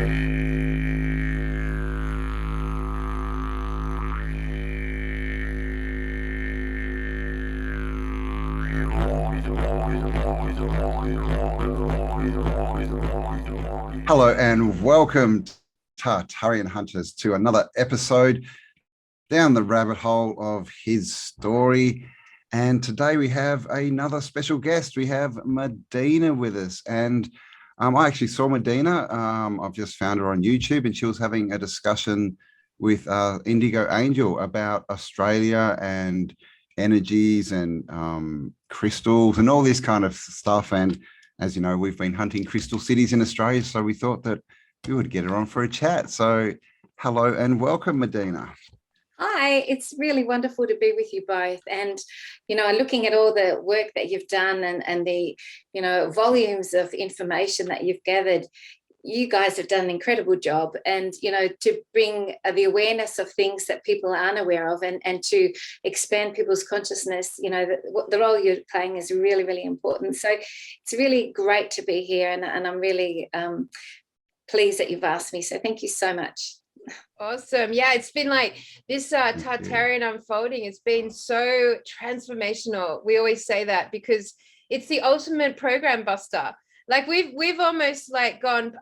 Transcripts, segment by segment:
Hello and welcome, Tartarian hunters, to another episode down the rabbit hole of his story. And today we have another special guest. We have Medyhne with us. And I actually saw Medyhne. I've just found her on YouTube, and she was having a discussion with Indigo Angel about Australia and energies and crystals and all this kind of stuff. And as you know, we've been hunting crystal cities in Australia, so we thought that we would get her on for a chat. So hello and welcome, Medyhne. Hi, it's really wonderful to be with you both. And, looking at all the work that you've done and the, volumes of information that you've gathered, you guys have done an incredible job. And, to bring the awareness of things that people aren't aware of and to expand people's consciousness, the role you're playing is really, really important. So it's really great to be here. And I'm really pleased that you've asked me. So thank you so much. Awesome. Yeah, it's been like this Tartarian unfolding. It's been so transformational. We always say that because it's the ultimate program buster. Like we've almost like gone,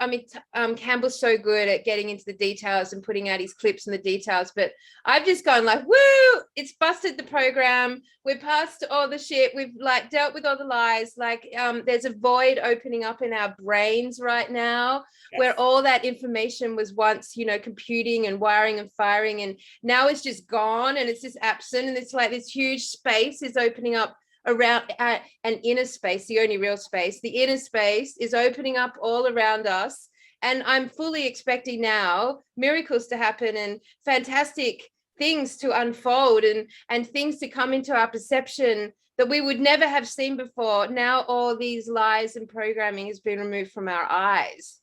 Cambell's so good at getting into the details and putting out his clips and the details, but I've just gone like, woo, it's busted the program. We're past all the shit. We've like dealt with all the lies. Like there's a void opening up in our brains right now. Yes. Where all that information was once, computing and wiring and firing, and now it's just gone and it's just absent. And it's like this huge space is opening up around an inner space, the only real space. The inner space is opening up all around us, and I'm fully expecting now miracles to happen and fantastic things to unfold and things to come into our perception that we would never have seen before. Now all these lies and programming has been removed from our eyes.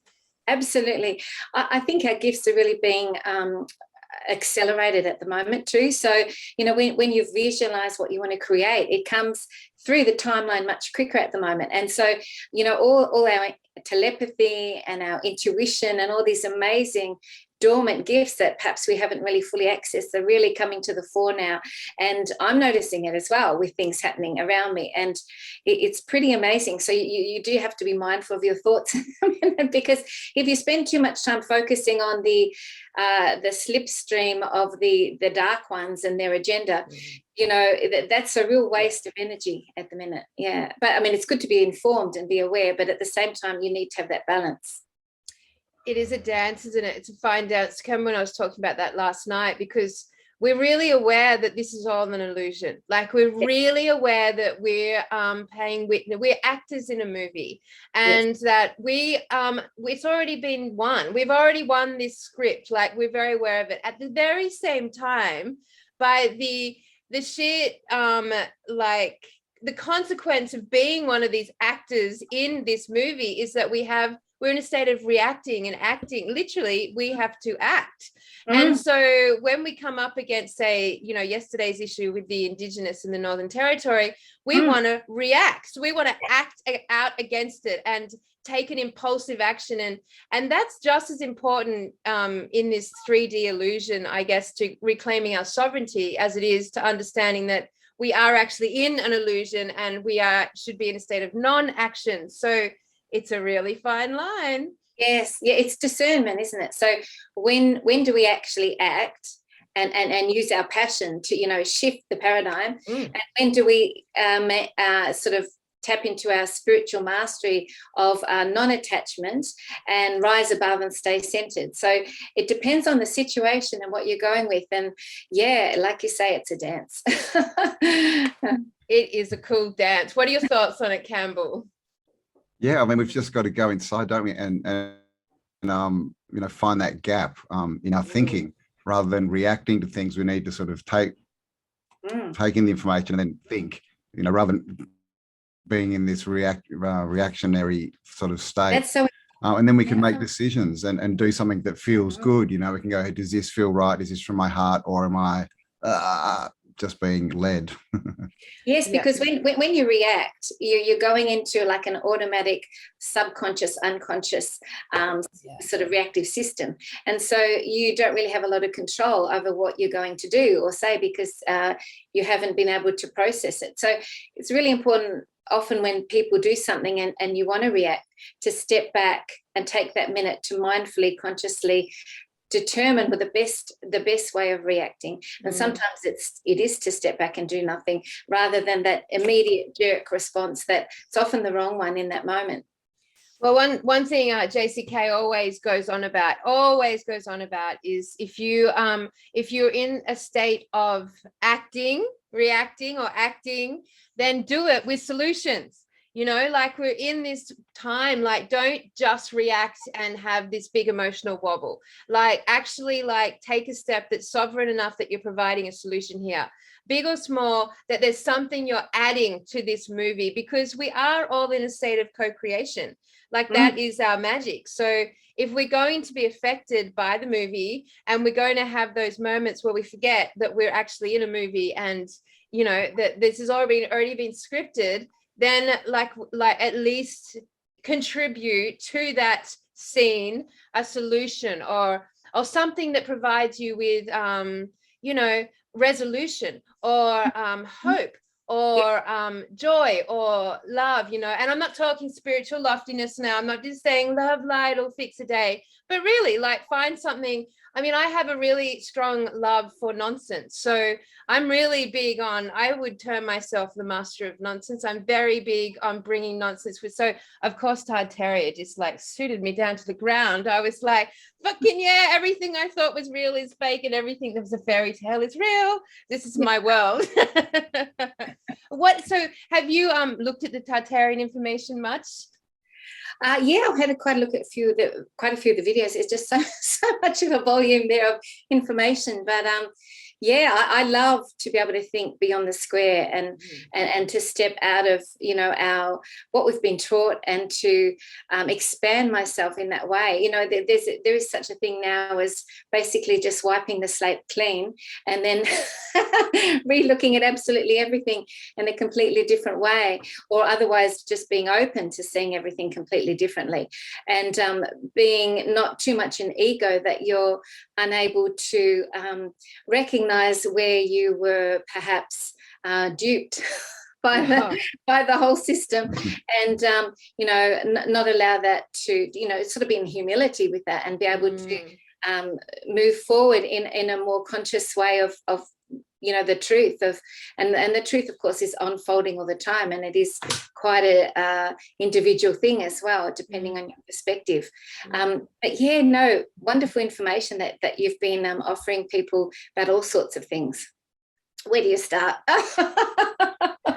Absolutely. I think our gifts are really being accelerated at the moment too. So, when you visualize what you want to create, it comes through the timeline much quicker at the moment. And so, all our telepathy and our intuition and all these amazing dormant gifts that perhaps we haven't really fully accessed are really coming to the fore now. And I'm noticing it as well with things happening around me. And it's pretty amazing. So you do have to be mindful of your thoughts because if you spend too much time focusing on the slipstream of the dark ones and their agenda, that's a real waste of energy at the minute. Yeah. But it's good to be informed and be aware, but at the same time, you need to have that balance. It is a dance, isn't it? It's a fine dance. Cambell and I was talking about that last night because we're really aware that this is all an illusion. Like we're really aware that we're paying witness. We're actors in a movie, and that it's already been won. We've already won this script. Like we're very aware of it. At the very same time, by the sheer like the consequence of being one of these actors in this movie is that we're in a state of reacting and acting. Literally, we have to act. And so when we come up against, say, yesterday's issue with the Indigenous in the Northern Territory, we want to react. We want to act out against it and take an impulsive action. And that's just as important in this 3D illusion, I guess, to reclaiming our sovereignty as it is to understanding that we are actually in an illusion and we should be in a state of non-action. So it's a really fine line. Yes, yeah, it's discernment, isn't it? So when do we actually act and use our passion to shift the paradigm, and when do we sort of tap into our spiritual mastery of non-attachment and rise above and stay centered? So it depends on the situation and what you're going with. And yeah, like you say, it's a dance. It is a cool dance. What are your thoughts on it, Cambell? Yeah, we've just got to go inside, don't we? And find that gap in our thinking rather than reacting to things. We need to sort of take in the information and then think, rather than being in this reactionary sort of state. That's so. And then we can make decisions and do something that feels good. We can go, hey, does this feel right? Is this from my heart, or am I just being led. Yes, because when you react, you're going into like an automatic, subconscious, unconscious sort of reactive system. And so you don't really have a lot of control over what you're going to do or say, because you haven't been able to process it. So it's really important often when people do something and you want to react, to step back and take that minute to mindfully, consciously determine the best way of reacting. And sometimes it is to step back and do nothing, rather than that immediate jerk response that's often the wrong one in that moment. Well, one thing JCK always goes on about is if you're in a state of reacting or acting, then do it with solutions. You know, like we're in this time, like don't just react and have this big emotional wobble. Like actually like take a step that's sovereign enough that you're providing a solution here, big or small, that there's something you're adding to this movie, because we are all in a state of co-creation. Like that is our magic. So if we're going to be affected by the movie, and we're going to have those moments where we forget that we're actually in a movie, and you know that this has already been scripted, then like at least contribute to that scene a solution or something that provides you with resolution or hope or joy or love, and I'm not talking spiritual loftiness now. I'm not just saying love light will fix a day, but really like find something. I mean, I have a really strong love for nonsense. So I'm really big on, I would term myself the master of nonsense. I'm very big on bringing nonsense with, so of course Tartaria just like suited me down to the ground. I was like, fucking yeah, everything I thought was real is fake, and everything that was a fairy tale is real. This is my world. So have you looked at the Tartarian information much? Yeah, I've had quite a look at quite a few of the videos. It's just so much of a volume there of information. But yeah, I love to be able to think beyond the square and to step out of our what we've been taught, and to expand myself in that way. There is such a thing now as basically just wiping the slate clean and then re-looking at absolutely everything in a completely different way, or otherwise just being open to seeing everything completely differently, and being not too much in ego that you're unable to recognize where you were perhaps duped by the whole system, and not allow that to sort of be in humility with that, and be able to move forward in a more conscious way of the truth of, and the truth of course is unfolding all the time, and it is quite a individual thing as well, depending on your perspective. But yeah, no, wonderful information that you've been offering people about all sorts of things. Where do you start?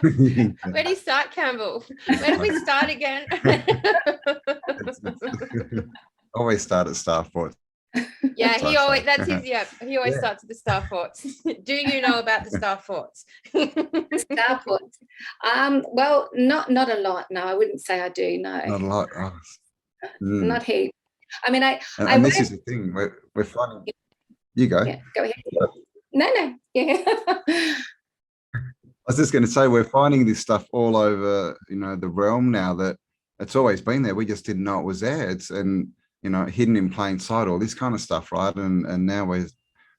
Where do you start, Cambell? Where do we start again? Always start at Star Force. Yeah, he always starts at the Star Forts. Do you know about the Star Forts? Star Forts. Well, not a lot. No, I wouldn't say I do. No, Not a lot. Not he. I mean, and this is the thing we're finding. You go. Yeah, go ahead. No. Yeah. I was just going to say, we're finding this stuff all over, the realm now, that it's always been there. We just didn't know it was there. It's hidden in plain sight, all this kind of stuff, right? And now we're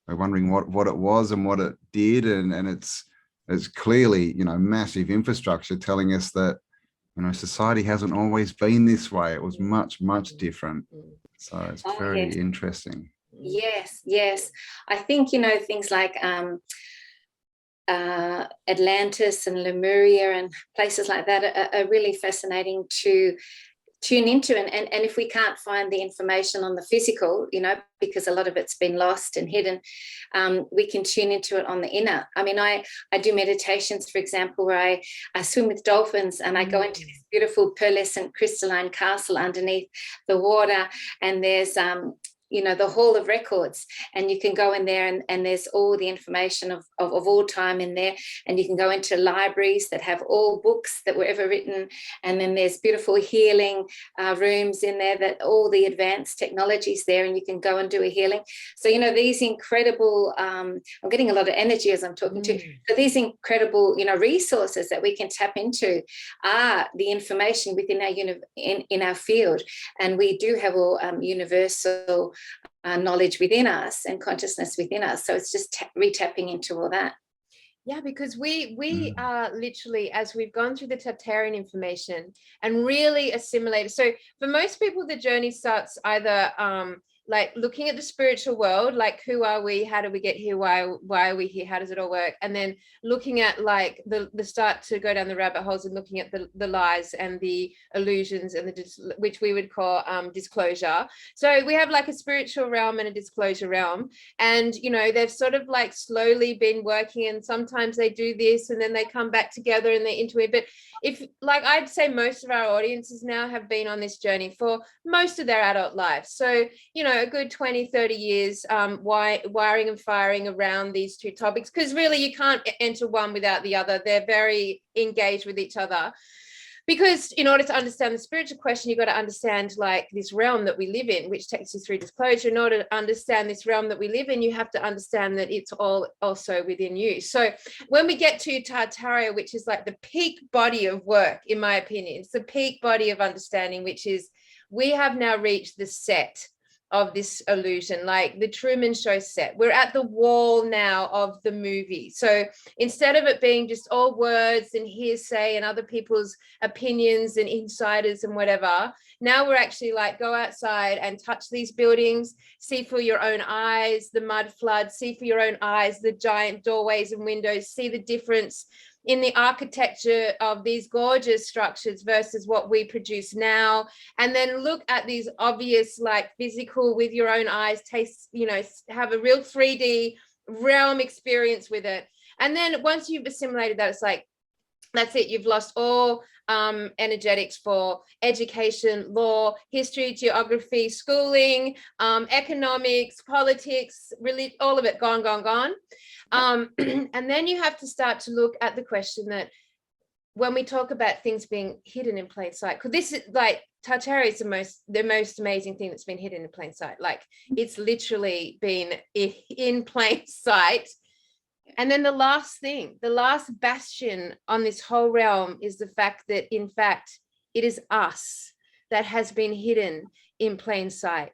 wondering what it was and what it did, and it's clearly massive infrastructure telling us that society hasn't always been this way. It was much different. So it's very interesting. Yes. I think things like Atlantis and Lemuria and places like that are really fascinating to tune into, and if we can't find the information on the physical, because a lot of it's been lost and hidden, we can tune into it on the inner. I mean, I do meditations, for example, where I swim with dolphins, and I go into this beautiful pearlescent crystalline castle underneath the water, and there's the Hall of Records, and you can go in there and there's all the information of all time in there, and you can go into libraries that have all books that were ever written, and then there's beautiful healing rooms in there, that all the advanced technologies there, and you can go and do a healing. So these incredible I'm getting a lot of energy as I'm talking to you. So these incredible resources that we can tap into are the information within our in our field, and we do have all universal knowledge within us and consciousness within us. So it's just re-tapping into all that. Yeah, because we are literally, as we've gone through the Tartarian information and really assimilated. So for most people, the journey starts either like looking at the spiritual world, like who are we, how do we get here, why are we here, how does it all work, and then looking at like the start to go down the rabbit holes and looking at the lies and the illusions and which we would call disclosure. So we have like a spiritual realm and a disclosure realm, and they've sort of like slowly been working, and sometimes they do this and then they come back together and they're into it. But if, like, I'd say most of our audiences now have been on this journey for most of their adult lives, so a good 20-30 years wiring and firing around these two topics, because really you can't enter one without the other. They're very engaged with each other, because in order to understand the spiritual question, you've got to understand like this realm that we live in, which takes you through disclosure. In order to understand this realm that we live in, you have to understand that it's all also within you. So when we get to Tartaria, which is like the peak body of work, in my opinion, it's the peak body of understanding, which is we have now reached the set of this illusion, like the Truman Show set. We're at the wall now of the movie. So instead of it being just all words and hearsay and other people's opinions and insiders and whatever, now we're actually like, go outside and touch these buildings, see for your own eyes the mud flood, see for your own eyes the giant doorways and windows, see the difference in the architecture of these gorgeous structures versus what we produce now, and then look at these obvious, like physical with your own eyes, taste, have a real 3D realm experience with it. And then once you've assimilated that, it's like, that's it, you've lost all energetics for education, law, history, geography, schooling, economics, politics, really all of it gone. And then you have to start to look at the question that when we talk about things being hidden in plain sight, because this is like Tartaria is the most amazing thing that's been hidden in plain sight. Like it's literally been in plain sight. And then the last bastion on this whole realm is the fact that, in fact, it is us that has been hidden in plain sight.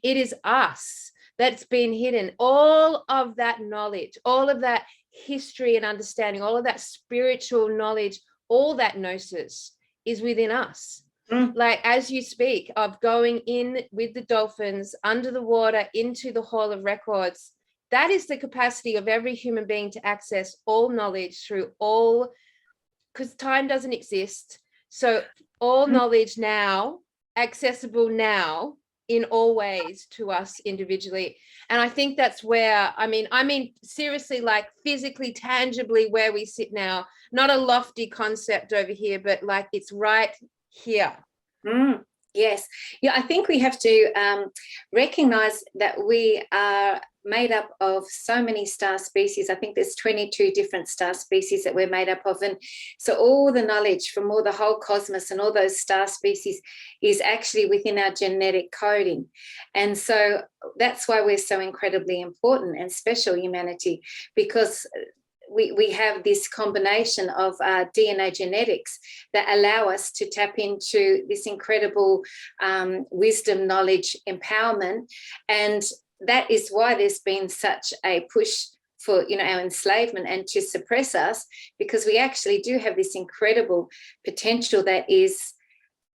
It is us that's been hidden. All of that knowledge, all of that history and understanding, all of that spiritual knowledge, all that gnosis is within us. Like as you speak of going in with the dolphins under the water into the Hall of Records, that is the capacity of every human being to access all knowledge through all, because time doesn't exist. So all knowledge now, accessible now in all ways to us individually. And I think that's where, I mean, seriously, like physically, tangibly where we sit now, not a lofty concept over here, but like it's right here. Yes. Yeah, I think we have to recognize that we are made up of so many star species. I think there's 22 different star species that we're made up of. And so all the knowledge from all the whole cosmos and all those star species is actually within our genetic coding. And so that's why we're so incredibly important and special, humanity, because we have this combination of DNA genetics that allow us to tap into this incredible wisdom, knowledge, empowerment. And that is why there's been such a push for, our enslavement and to suppress us, because we actually do have this incredible potential that is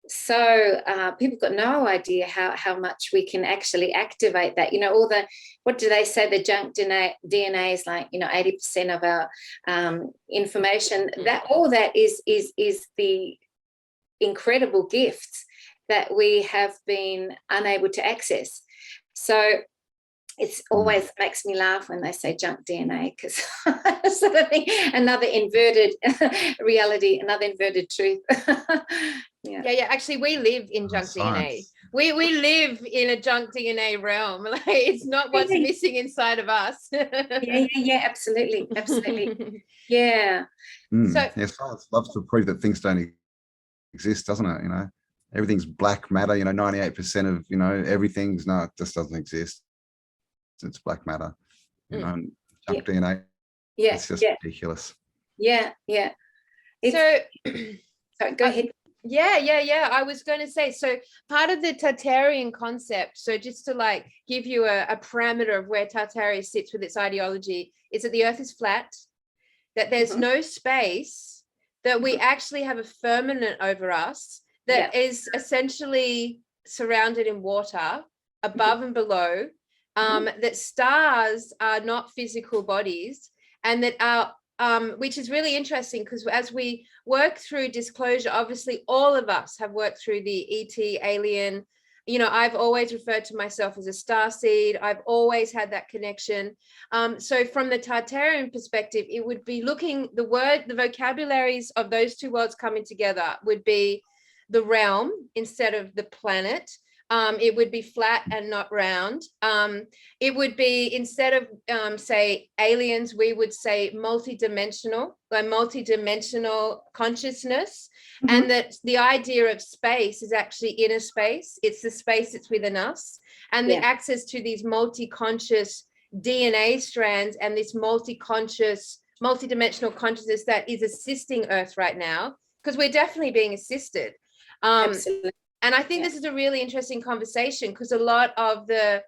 so people got no idea how much we can actually activate that. All the, what do they say, the junk DNA is like 80% of our information. That all that is the incredible gifts that we have been unable to access. So it's always makes me laugh when they say junk DNA, because sort of thing, another inverted reality, another inverted truth. Yeah. Actually, we live in junk DNA. We live in a junk DNA realm. Like, it's not what's missing inside of us. Yeah, absolutely. Yeah. So Science loves to prove that things don't exist, doesn't it? Everything's black matter. 98% of everything's it just doesn't exist. It's black matter. Junk DNA. Yeah. It's just ridiculous. Yeah. Sorry, go ahead. Yeah. I was going to say, so part of the Tartarian concept, so just to like give you a parameter of where Tartaria sits with its ideology, is that the earth is flat, that there's no space, that we actually have a firmament over us that is essentially surrounded in water above and below, that stars are not physical bodies, and that our which is really interesting, because as we work through disclosure, obviously all of us have worked through the ET alien. I've always referred to myself as a starseed. I've always had that connection. So from the Tartarian perspective, it would be the vocabularies of those two worlds coming together would be the realm instead of the planet. It would be flat and not round. It would be, instead of say aliens, we would say multidimensional consciousness. And that the idea of space is actually inner space. It's the space that's within us, and the access to these multi-conscious DNA strands and this multidimensional consciousness that is assisting Earth right now, because we're definitely being assisted. Absolutely. And I think this is a really interesting conversation, because a lot of the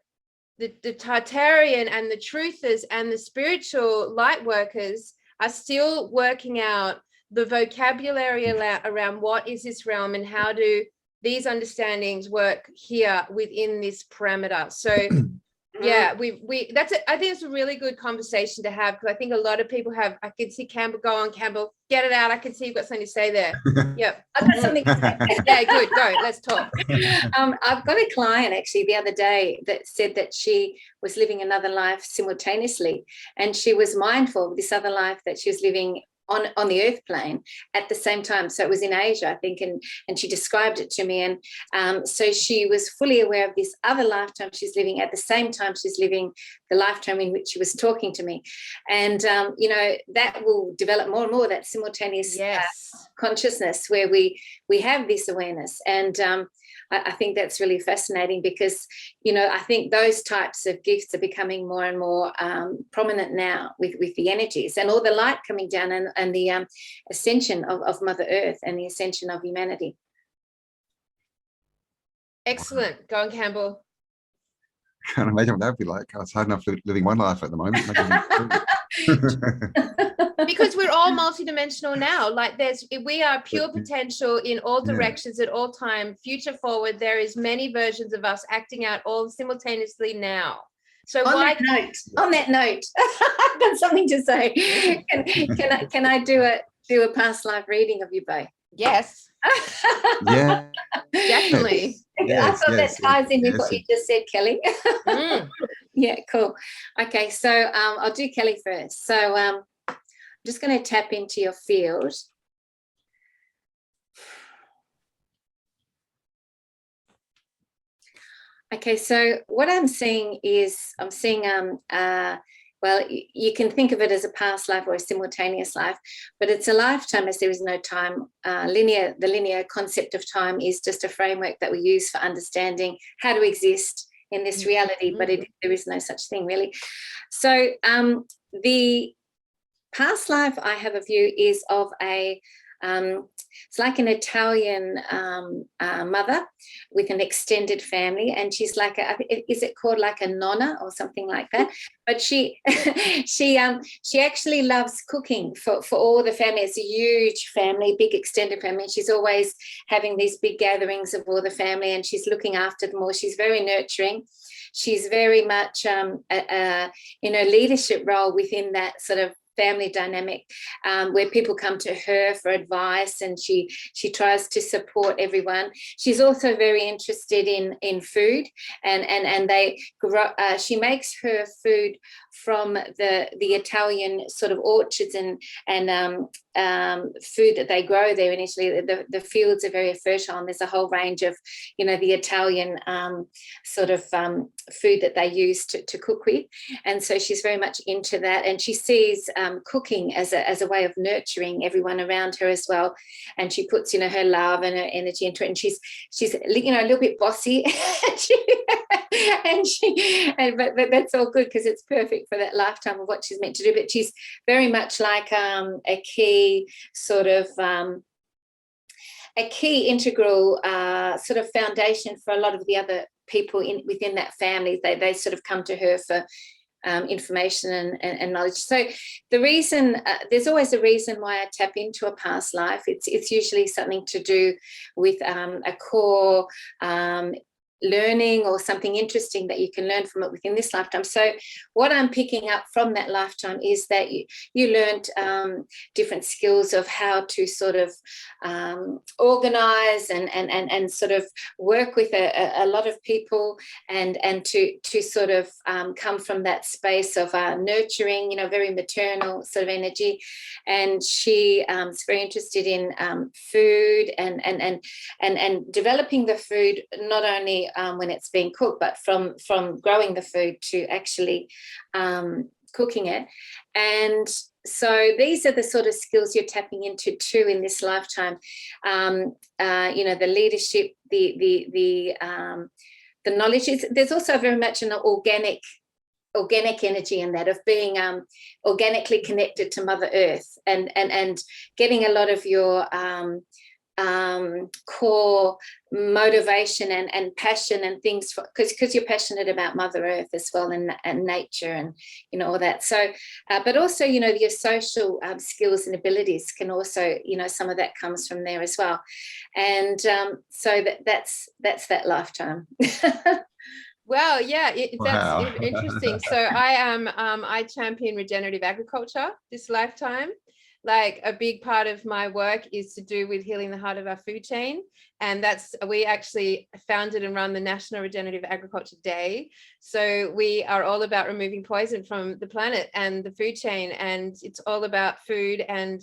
Tartarian and the truthers and the spiritual light workers are still working out the vocabulary around what is this realm and how do these understandings work here within this parameter. So yeah, I think it's a really good conversation to have, because I think a lot of people have. I can see Cambell. Go on, Cambell, get it out. I can see you've got something to say there. Yep, I've got something to say. Yeah, good, go, let's talk. I've got a client actually the other day that said that she was living another life simultaneously, and she was mindful of this other life that she was living on the earth plane at the same time. So it was in Asia, I think, and she described it to me, and so she was fully aware of this other lifetime she's living at the same time she's living the lifetime in which she was talking to me. And that will develop more and more, that simultaneous consciousness where we have this awareness. And I think that's really fascinating, because I think those types of gifts are becoming more and more prominent now with the energies and all the light coming down, and the ascension of Mother Earth and the ascension of humanity. Excellent. Go on, Cambell. Can't imagine what that would be like. It's hard enough living one life at the moment. Because we're all multidimensional now. Like we are pure potential in all directions at all time, future forward. There is many versions of us acting out all simultaneously now. So on that note, I've got something to say. Can I do a past life reading of you both? Yes. Yeah. Definitely. I thought that ties in with what you just said, Kelly. Yeah, cool. Okay, so I'll do Kelly first. So I'm just going to tap into your field. Okay, so what I'm seeing is well, you can think of it as a past life or a simultaneous life, but it's a lifetime, as there is no time. The linear concept of time is just a framework that we use for understanding how to exist in this reality, but there is no such thing, really. So the past life I have of you is of it's like an Italian mother with an extended family, and she's like is it called like a nonna or something like that? But she actually loves cooking for all the family. It's a huge family, big extended family. And she's always having these big gatherings of all the family, and she's looking after them all. She's very nurturing. She's very much in a leadership role within that sort of family dynamic, where people come to her for advice, and she tries to support everyone. She's also very interested in food, and they grow, she makes her food from the Italian sort of orchards and food that they grow there initially. The fields are very fertile, and there's a whole range of, the Italian sort of food that they use to cook with. And so she's very much into that, and she sees cooking as a way of nurturing everyone around her as well. And she puts, her love and her energy into it. And she's a little bit bossy, but that's all good because it's perfect for that lifetime of what she's meant to do. But she's very much like a key sort of a key integral sort of foundation for a lot of the other people within that family. They sort of come to her for information and knowledge. So the reason, there's always a reason why I tap into a past life. It's usually something to do with a core learning or something interesting that you can learn from it within this lifetime. So what I'm picking up from that lifetime is that you learned different skills of how to sort of organize and sort of work with a lot of people and to sort of come from that space of nurturing, very maternal sort of energy. And she is very interested in food and developing the food, not only when it's being cooked, but from growing the food to actually cooking it. And so these are the sort of skills you're tapping into too in this lifetime. The leadership, the knowledge. There's also very much an organic energy in that, of being organically connected to Mother Earth and getting a lot of your core motivation and passion and things, because you're passionate about Mother Earth as well, and nature and all that. So but also your social skills and abilities can also, some of that comes from there as well. And so that's that lifetime. Well, yeah, Wow. that's interesting. So I champion regenerative agriculture this lifetime. Like, a big part of my work is to do with healing the heart of our food chain. And we actually founded and run the National Regenerative Agriculture Day. So we are all about removing poison from the planet and the food chain. And it's all about food and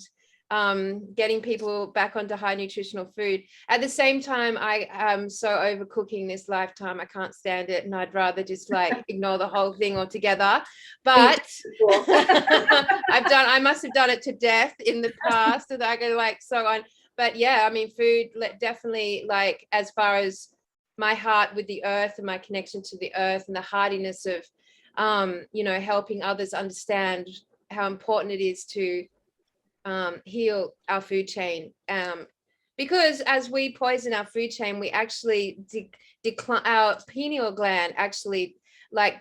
getting people back onto high nutritional food. At the same time, I am so overcooking this lifetime. I can't stand it, and I'd rather just ignore the whole thing altogether. But I must have done it to death in the past, so that I go so on. But yeah, I mean, food definitely, as far as my heart with the earth and my connection to the earth and the hardiness of helping others understand how important it is to heal our food chain, because as we poison our food chain, we actually decline, our pineal gland actually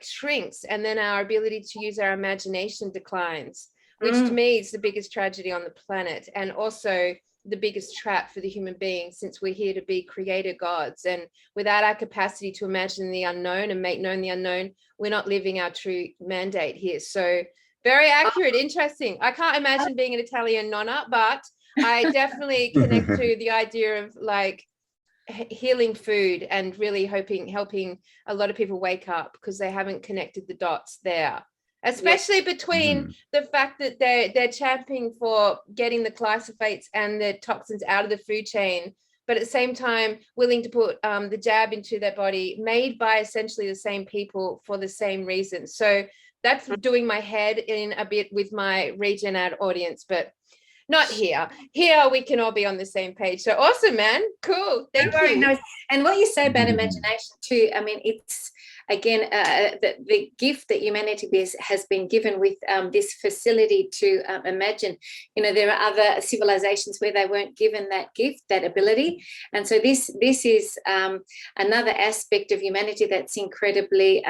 shrinks, and then our ability to use our imagination declines, which to me is the biggest tragedy on the planet, and also the biggest trap for the human being, since we're here to be creator gods, and without our capacity to imagine the unknown and make known the unknown, we're not living our true mandate here. So very accurate. Interesting. I can't imagine being an Italian nonna, but I definitely connect to the idea of healing food and really helping a lot of people wake up, because they haven't connected the dots there, especially between the fact that they're championing for getting the glyphosates and the toxins out of the food chain, but at the same time willing to put the jab into their body, made by essentially the same people for the same reason. So that's doing my head in a bit with my regen ad audience, but not here. Here we can all be on the same page. So awesome, man. Cool. Thank you. No. And what you say about imagination too, I mean, it's again the gift that humanity has been given with this facility to imagine. There are other civilizations where they weren't given that gift, that ability, and so this is another aspect of humanity that's incredibly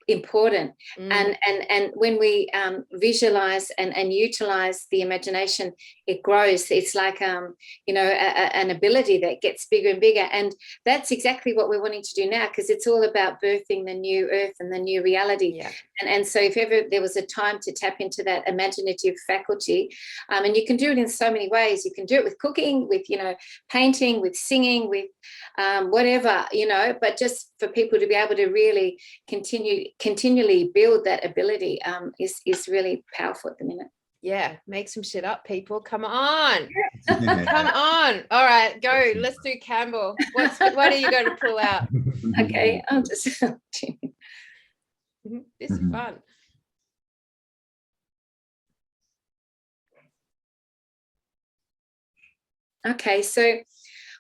important. And when we visualize and utilize the imagination, it grows. It's like an ability that gets bigger and bigger, and that's exactly what we're wanting to do now, because it's all about birthing the new earth and the new reality. And so if ever there was a time to tap into that imaginative faculty, and you can do it in so many ways. You can do it with cooking, with painting, with singing, with whatever, but just for people to be able to really continually build that ability is really powerful at the minute. Yeah, make some shit up, people. Come on. Come on. All right, go. Let's do Cambell. What are you going to pull out? Okay, I'll just This is fun. Okay, so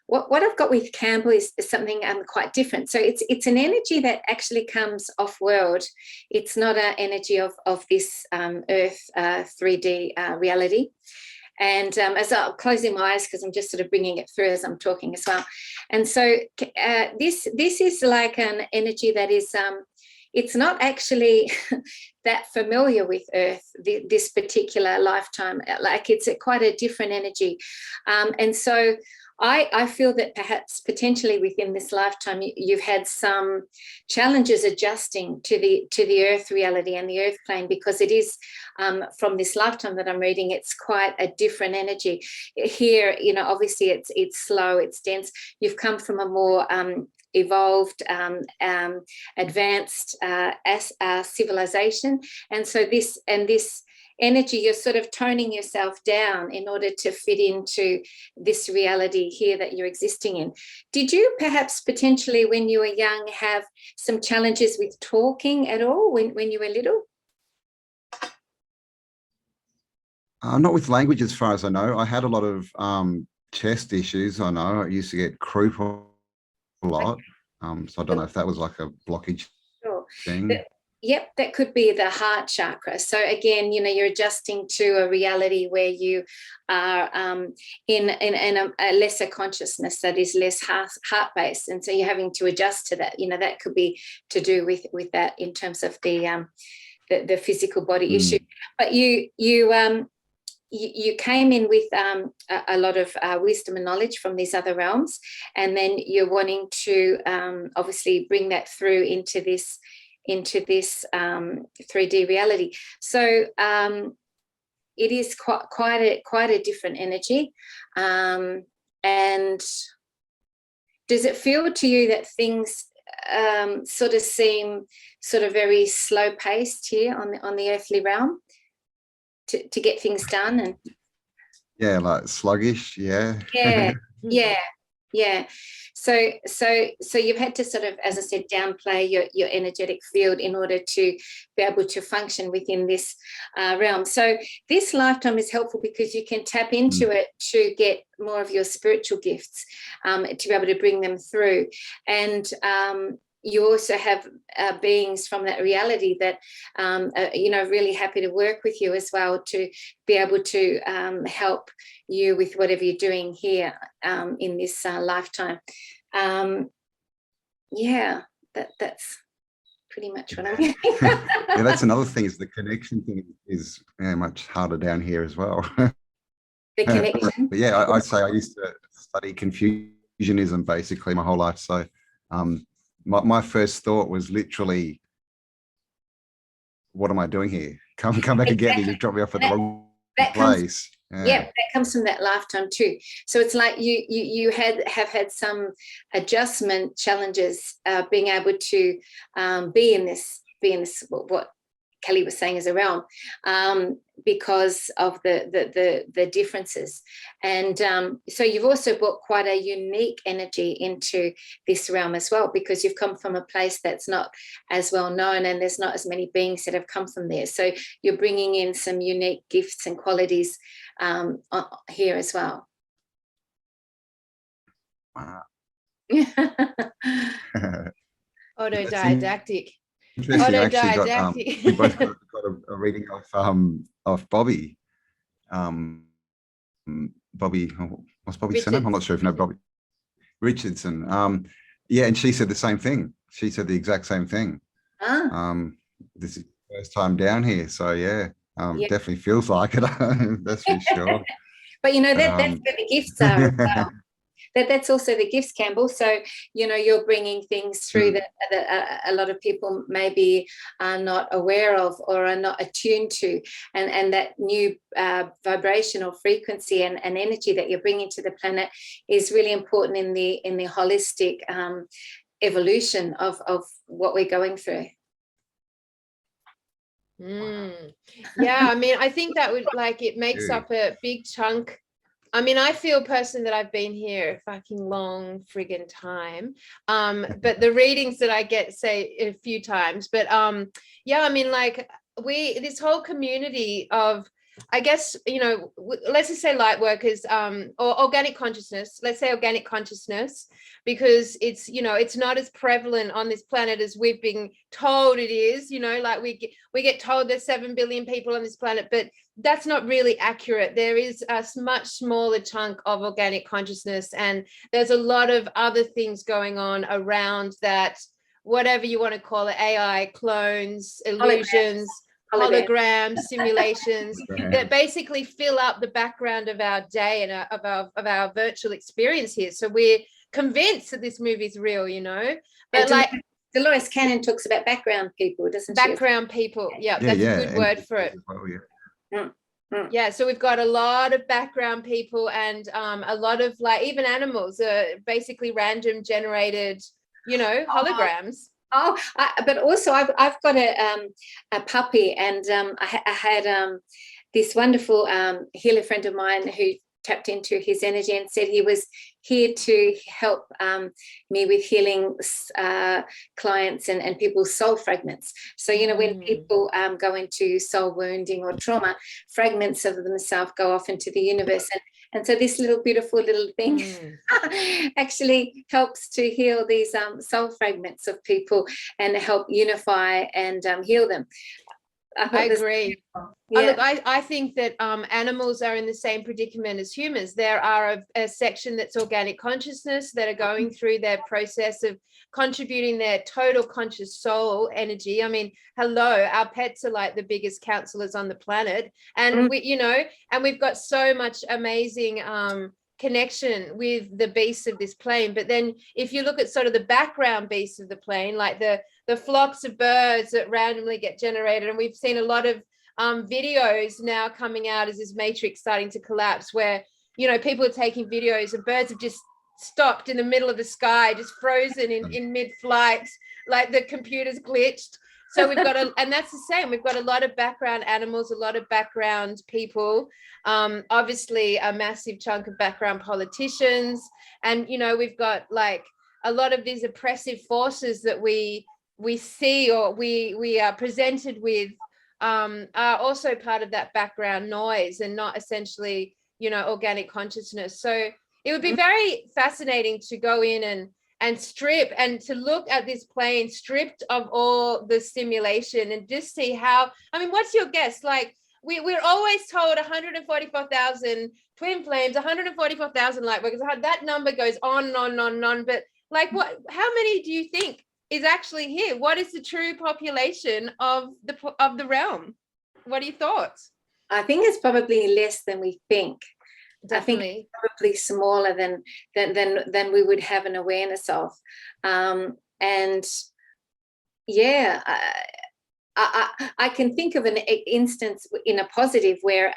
what I've got with Cambell is something quite different. So it's an energy that actually comes off world. It's not an energy of this Earth 3D reality. And as I'm closing my eyes, because I'm just sort of bringing it through as I'm talking as well. And so this is like an energy that is, it's not actually that familiar with Earth, this particular lifetime. Like it's quite a different energy. And so I feel that perhaps potentially within this lifetime you've had some challenges adjusting to the Earth reality and the Earth plane, because it is from this lifetime that I'm reading, it's quite a different energy. Here, you know, obviously it's slow, it's dense. You've come from a more evolved, advanced civilization, and so this energy, you're sort of toning yourself down in order to fit into this reality here that you're existing in. Did you perhaps potentially, when you were young, have some challenges with talking at all when you were little? Not with language, as far as I know. I had a lot of chest issues. I know I used to get croup a lot. So I don't know if that was like a blockage thing. Yep, that could be the heart chakra. So again, you know, you're adjusting to a reality where you are in a lesser consciousness that is less heart-based, and so you're having to adjust to that. You know, that could be to do with that in terms of the physical body issue. But you came in with a lot of wisdom and knowledge from these other realms, and then you're wanting to obviously bring that through into this 3D reality. So it is quite a different energy. And does it feel to you that things sort of seem sort of very slow paced here on the earthly realm to get things done? And yeah, like sluggish. Yeah. Yeah. So you've had to sort of, as I said, downplay your energetic field in order to be able to function within this realm. So this lifetime is helpful because you can tap into it to get more of your spiritual gifts, to be able to bring them through. And you also have beings from that reality that are, you know, really happy to work with you as well, to be able to help you with whatever you're doing here in this lifetime. Yeah, that's pretty much what I'm getting. Yeah, that's another thing, is the connection thing is much harder down here as well. The connection. But yeah, I'd say I used to study Confucianism basically my whole life. So my first thought was literally, what am I doing here? Come back and get me. You've dropped me off at the wrong place. Yeah, that comes from that lifetime too. So it's like you have had some adjustment challenges, being able to be in this what Kelly was saying is a realm, because of the differences. And so you've also brought quite a unique energy into this realm as well, because you've come from a place that's not as well known, and there's not as many beings that have come from there. So you're bringing in some unique gifts and qualities here as well. Wow. Autodidactic. Interesting. I actually got Autodidactic. we both got a reading of Bobby. Bobby, what's Bobby's surname? I'm not sure if you know Bobby Richardson. Yeah, and she said the same thing. She said the exact same thing. This is the first time down here, so yeah, definitely feels like it. That's for sure. But you know, that's where the gifts are as well. That's also the gifts, Cambell. So, you know, you're bringing things through that a lot of people maybe are not aware of or are not attuned to. And that new vibration or frequency and energy that you're bringing to the planet is really important in the holistic evolution of what we're going through. Yeah, I mean, I think that would like it makes up a big chunk. I mean, I feel personally that I've been here a fucking long friggin' time. But the readings that I get say a few times, but yeah, I mean, like this whole community of, I guess, you know, let's just say light workers, or organic consciousness, let's say organic consciousness, because it's, you know, it's not as prevalent on this planet as we've been told it is, you know, like we get told there's 7 billion people on this planet, but that's not really accurate. There is a much smaller chunk of organic consciousness, and there's a lot of other things going on around that, whatever you want to call it, AI, clones, illusions, holograms, simulations that basically fill up the background of our day and of our virtual experience here. So we're convinced that this movie's real, you know. But and like Dolores Cannon talks about background people, doesn't she? Background people, yeah, that's a good word for it. Well, Yeah, so we've got a lot of background people, and a lot of, like, even animals are basically random generated, you know, holograms. But also I've got a puppy, and I had this wonderful healer friend of mine who tapped into his energy and said he was here to help me with healing clients and people's soul fragments. So, you know, when people go into soul wounding or trauma, fragments of themselves go off into the universe. And so this little beautiful little thing actually helps to heal these soul fragments of people and help unify and heal them. I agree. Yeah. Look, I think that animals are in the same predicament as humans. There are a section that's organic consciousness that are going through their process of contributing their total conscious soul energy. I mean, hello, our pets are like the biggest counselors on the planet. And we, you know, and we've got so much amazing connection with the beasts of this plane. But then if you look at sort of the background beasts of the plane, like the flocks of birds that randomly get generated, and we've seen a lot of videos now coming out as this matrix starting to collapse, where, you know, people are taking videos of birds have just stopped in the middle of the sky, just frozen in mid-flight, like the computer's glitched. So we've got and that's the same, we've got a lot of background animals, a lot of background people, obviously a massive chunk of background politicians, and, you know, we've got like a lot of these oppressive forces that we see, or we are presented with, are also part of that background noise, and not essentially, you know, organic consciousness. So it would be very fascinating to go in and strip, and to look at this plane stripped of all the stimulation, and just see how, I mean, what's your guess? Like, we're always told 144,000 twin flames, 144,000 light workers. That number goes on and on and on and on. But like, how many do you think is actually here? What is the true population of the realm? What are your thoughts? I think it's probably less than we think. Definitely. I think it's probably smaller than we would have an awareness of. And yeah, I can think of an instance in a positive where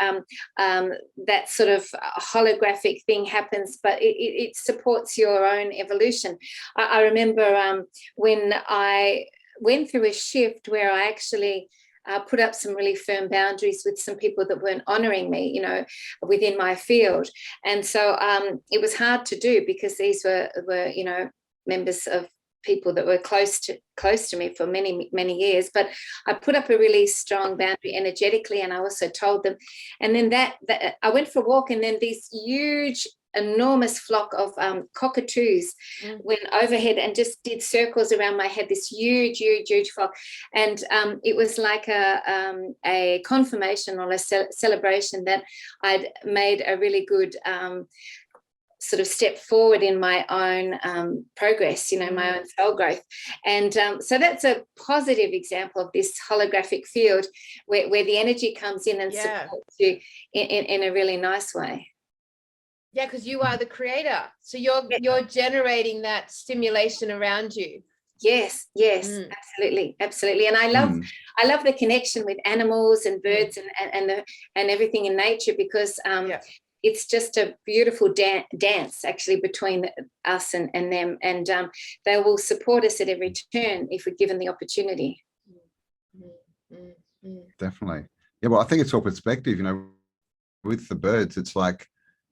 that sort of holographic thing happens, but it supports your own evolution. I remember when I went through a shift where I actually put up some really firm boundaries with some people that weren't honoring me, you know, within my field. And so it was hard to do, because these were, you know, members of people that were close to me for many years. But I put up a really strong boundary energetically, and I also told them. And then that I went for a walk, and then these huge, enormous flock of cockatoos went overhead and just did circles around my head, this huge flock. And it was like a confirmation or a celebration that I'd made a really good sort of step forward in my own progress, you know, my own soul growth. And so that's a positive example of this holographic field where the energy comes in and supports you in a really nice way. Yeah, because you are the creator, so you're generating that stimulation around you. Yes, absolutely. And I love the connection with animals and birds and everything in nature, because it's just a beautiful dance actually between us and them, and they will support us at every turn if we're given the opportunity. Definitely. Yeah, well, I think it's all perspective, with the birds, it's like,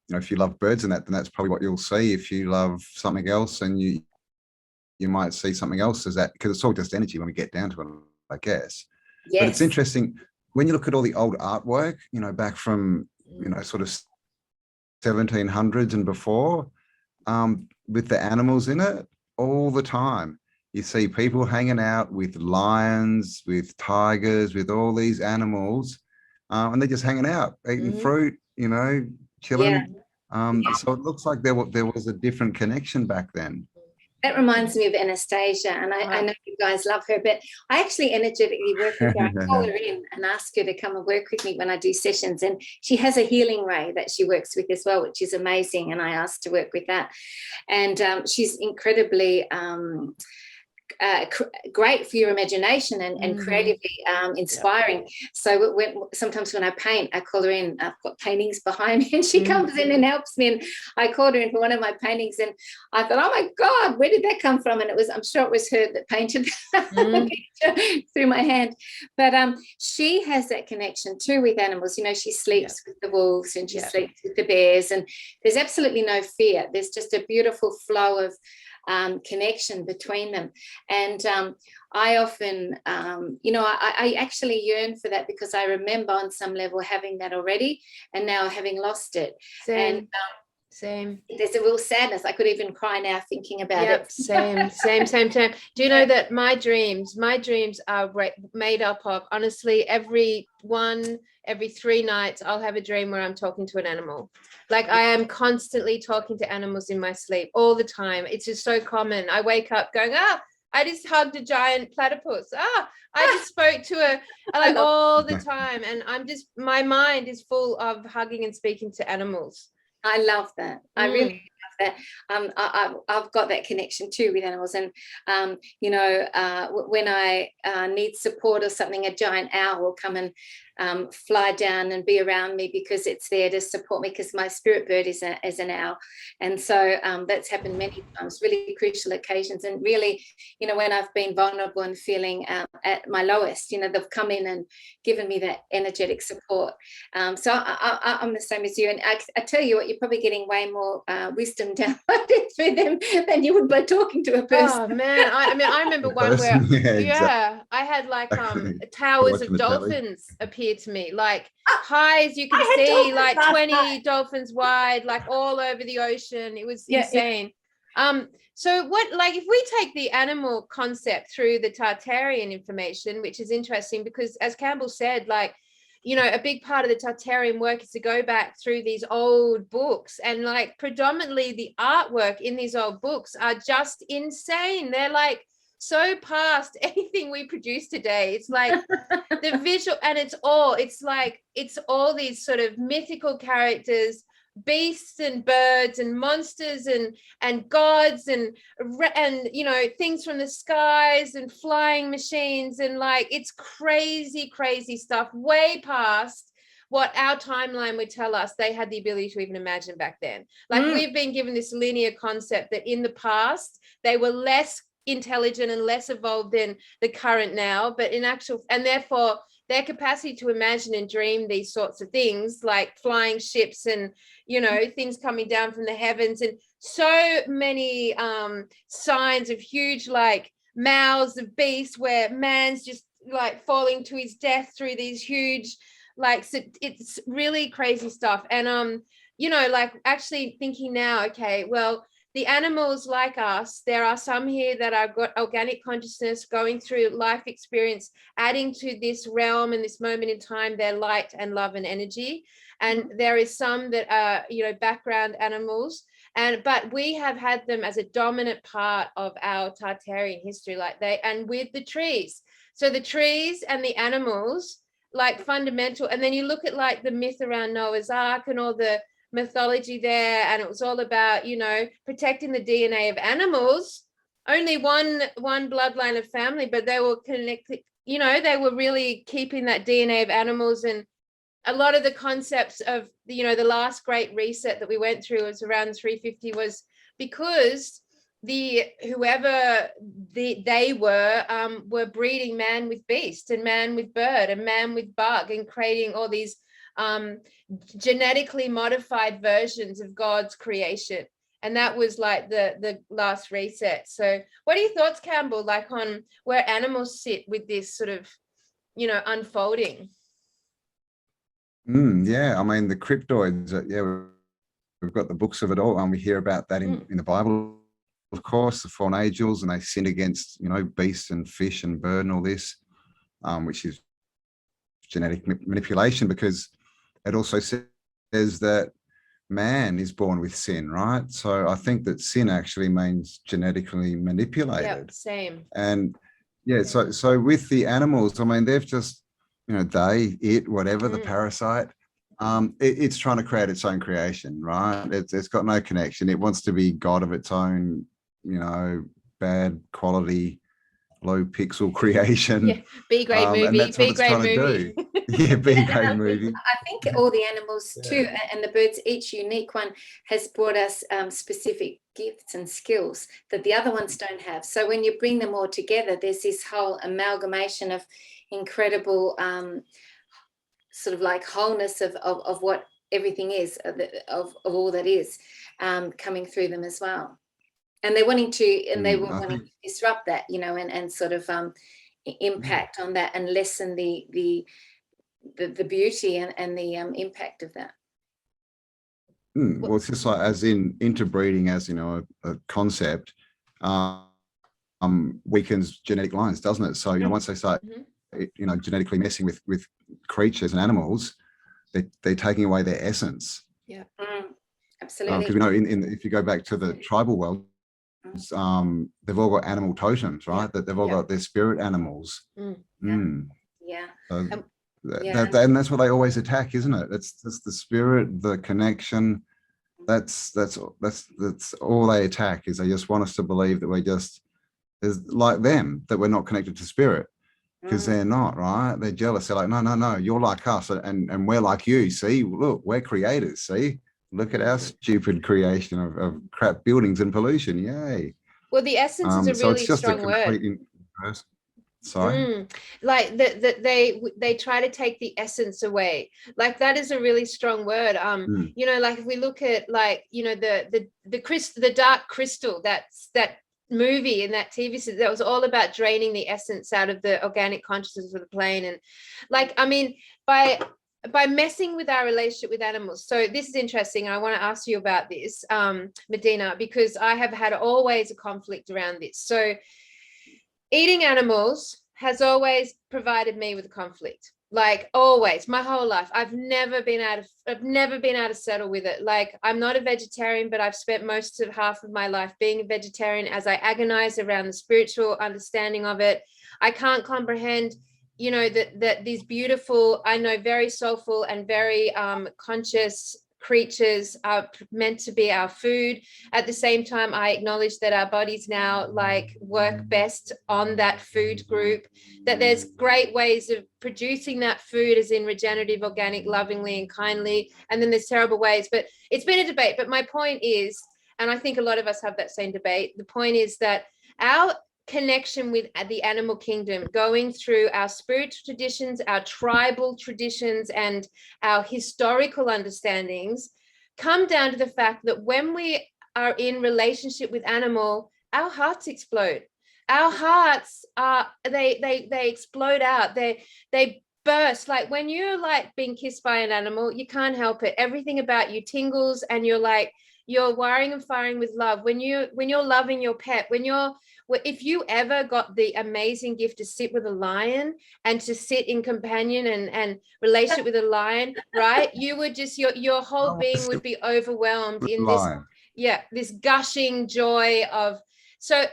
if you love birds and that, then that's probably what you'll see. If you love something else, and you might see something else as that, because it's all just energy when we get down to it, I guess. But it's Yes. interesting when you look at all the old artwork, back from, sort of 1700s and before, with the animals in it all the time. You see people hanging out with lions, with tigers, with all these animals, and they're just hanging out, eating fruit, chilling. So it looks like there was a different connection back then. That reminds me of Anastasia, and I know you guys love her, but I actually energetically work with her. I call her in and ask her to come and work with me when I do sessions, and she has a healing ray that she works with as well, which is amazing, and I asked to work with that. And she's incredibly great for your imagination and creatively inspiring. So sometimes when I paint, I call her in. I've got paintings behind me, and she comes in and helps me. And I called her in for one of my paintings, and I thought, oh my God, where did that come from? And I'm sure it was her that painted the picture through my hand. But she has that connection too with animals. She sleeps with the wolves, and she sleeps with the bears, and there's absolutely no fear. There's just a beautiful flow of connection between them. And I often, I actually yearn for that, because I remember on some level having that already and now having lost it. Same. There's a real sadness. I could even cry now thinking about it. Same. Do you know that my dreams are made up of, honestly, every 3 nights I'll have a dream where I'm talking to an animal. Like, I am constantly talking to animals in my sleep all the time. It's just so common. I wake up going, I just hugged a giant platypus. I just spoke to all the time. And my mind is full of hugging and speaking to animals. I love that. I really love that. I've got that connection too with animals. And, when I need support or something, a giant owl will come and fly down and be around me, because it's there to support me, because my spirit bird is an owl. And so that's happened many times, really crucial occasions. And really, when I've been vulnerable and feeling at my lowest, they've come in and given me that energetic support. So I'm the same as you. And I tell you what, you're probably getting way more wisdom downloaded through them than you would by talking to a person. Oh man, I remember one where I had like towers of dolphins appear to me, like high as you can see, like 20 dolphins wide, like all over the ocean. It was insane. So if we take the animal concept through the Tartarian information, which is interesting, because as Cambell said, a big part of the Tartarian work is to go back through these old books, and predominantly the artwork in these old books are just insane. They're so past anything we produce today. It's the visual, and it's all these sort of mythical characters, beasts and birds and monsters and gods and things from the skies and flying machines, and it's crazy stuff, way past what our timeline would tell us they had the ability to even imagine back then. We've been given this linear concept that in the past they were less intelligent and less evolved than the current now, but in actual, and therefore their capacity to imagine and dream these sorts of things, like flying ships and things coming down from the heavens, and so many signs of huge mouths of beasts where man's just falling to his death through these huge so it's really crazy stuff. And actually thinking now, okay, well, the animals like us, there are some here that are got organic consciousness, going through life experience, adding to this realm and this moment in time their light and love and energy. And there is some that are, background animals, but we have had them as a dominant part of our Tartarian history, and with the trees. So the trees and the animals, fundamental. And then you look at the myth around Noah's Ark and all the mythology there, and it was all about protecting the DNA of animals. Only one bloodline of family, but they were connected. They were really keeping that DNA of animals. And a lot of the concepts of the last great reset that we went through was around 350, was because whoever they were breeding man with beast and man with bird and man with bug and creating all these genetically modified versions of God's creation. And that was like the last reset. So what are your thoughts, Cambell, like on where animals sit with this sort of, unfolding? Yeah, I mean, the cryptoids, we've got the books of it all, and we hear about that in the Bible, of course, the fallen angels, and they sin against, beasts and fish and bird and all this, which is genetic manipulation, because it also says that man is born with sin, right? So I think that sin actually means genetically manipulated. Yep, same. And so with the animals, I mean, they've just, whatever, the parasite, it's trying to create its own creation, right? It's got no connection. It wants to be God of its own, bad quality, low pixel creation. Yeah, B-grade movie. And that's what it's trying to do. Yeah, B-grade movie. I think all the animals too, and the birds, each unique one has brought us specific gifts and skills that the other ones don't have. So when you bring them all together, there's this whole amalgamation of incredible sort of like wholeness of what everything is, of all that is coming through them as well. And they're wanting to, and they want to disrupt that, and sort of impact on that and lessen the beauty and the impact of that. Well, it's just like, as in interbreeding, as a concept, weakens genetic lines, doesn't it? So once they start, genetically messing with creatures and animals, they're taking away their essence. Yeah, absolutely. Because if you go back to the tribal world, they've all got animal totems, right? That they've all got their spirit animals. Yeah. So, and that's what they always attack, isn't it? It's just the spirit, the connection. That's all they attack, is they just want us to believe that we're just like them, that we're not connected to spirit, because they're not, right? They're jealous. They're like, no, you're like us, and we're like you. See, look, we're creators. See, look at our stupid creation of crap buildings and pollution. Yay. Well, the essence is a so really it's just strong a complete word. Sorry. Like that they try to take the essence away. Like that is a really strong word. Like if we look at the Dark Crystal, that movie and that TV series, that was all about draining the essence out of the organic consciousness of the plane. And like, I mean, by messing with our relationship with animals. So this is interesting. I want to ask you about this, Medyhne, because I have had always a conflict around this. So eating animals has always provided me with a conflict, like always, my whole life. I've never been able to settle with it. Like, I'm not a vegetarian, but I've spent most of half of my life being a vegetarian as I agonize around the spiritual understanding of it. I can't comprehend, that these beautiful, I know, very soulful and very conscious creatures are meant to be our food. At the same time, I acknowledge that our bodies now work best on that food group, that there's great ways of producing that food, as in regenerative, organic, lovingly and kindly, and then there's terrible ways. But it's been a debate. But my point is, and I think a lot of us have that same debate, the point is that our connection with the animal kingdom, going through our spiritual traditions, our tribal traditions, and our historical understandings, come down to the fact that when we are in relationship with animal, our hearts explode. Our hearts are they explode out. They burst. Like when you're like being kissed by an animal, you can't help it. Everything about you tingles, and you're wiring and firing with love. When you're loving your pet, if you ever got the amazing gift to sit with a lion and to sit in companion and relationship with a lion, right? You would just, your whole being would be overwhelmed in this gushing joy of. So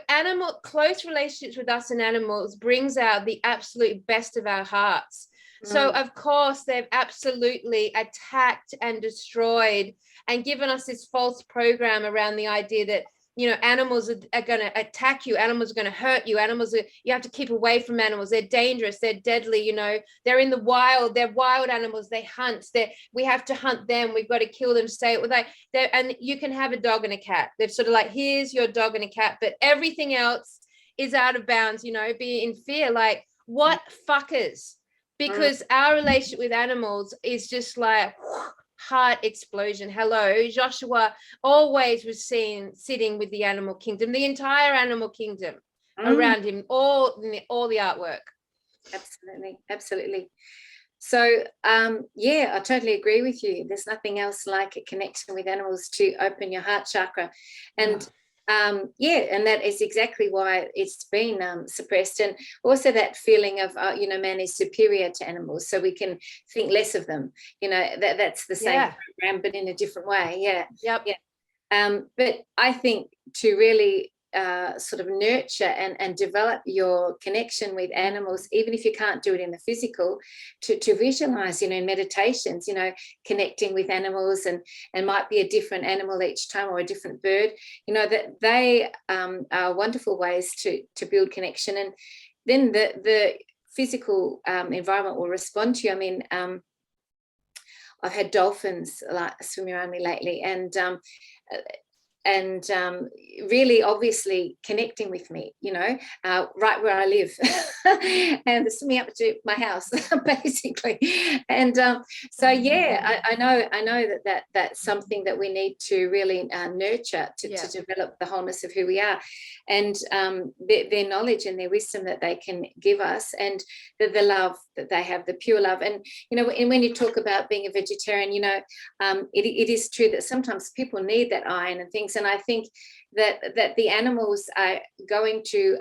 close relationships with us and animals brings out the absolute best of our hearts. So of course they've absolutely attacked and destroyed and given us this false program around the idea that animals are going to attack you, animals are going to hurt you, you have to keep away from animals, they're dangerous, they're deadly, they're in the wild, they're wild animals, they hunt, we have to hunt them, we've got to kill them, stay with and you can have a dog and a cat. They're sort of like, here's your dog and a cat, but everything else is out of bounds, be in fear. Like, what fuckers? Because our relationship with animals is just like heart explosion. Hello, Joshua always was seen sitting with the animal kingdom, the entire animal kingdom around him, all the artwork. Absolutely. So I totally agree with you. There's nothing else like a connection with animals to open your heart chakra. And and that is exactly why it's been suppressed. And also that feeling of man is superior to animals, so we can think less of them. That's the same program, but in a different way. But I think to really sort of nurture and develop your connection with animals, even if you can't do it in the physical, to visualize, in meditations, connecting with animals, and might be a different animal each time, or a different bird, that they are wonderful ways to build connection. And then the physical environment will respond to you. I mean, I've had dolphins swimming around me lately, and really obviously connecting with me, right where I live, and swimming up to my house, basically. And I know that's something that we need to really nurture to develop the wholeness of who we are, and their knowledge and their wisdom that they can give us, and the love that they have, the pure love. And and when you talk about being a vegetarian, it is true that sometimes people need that iron and things. And I think that the animals are going to,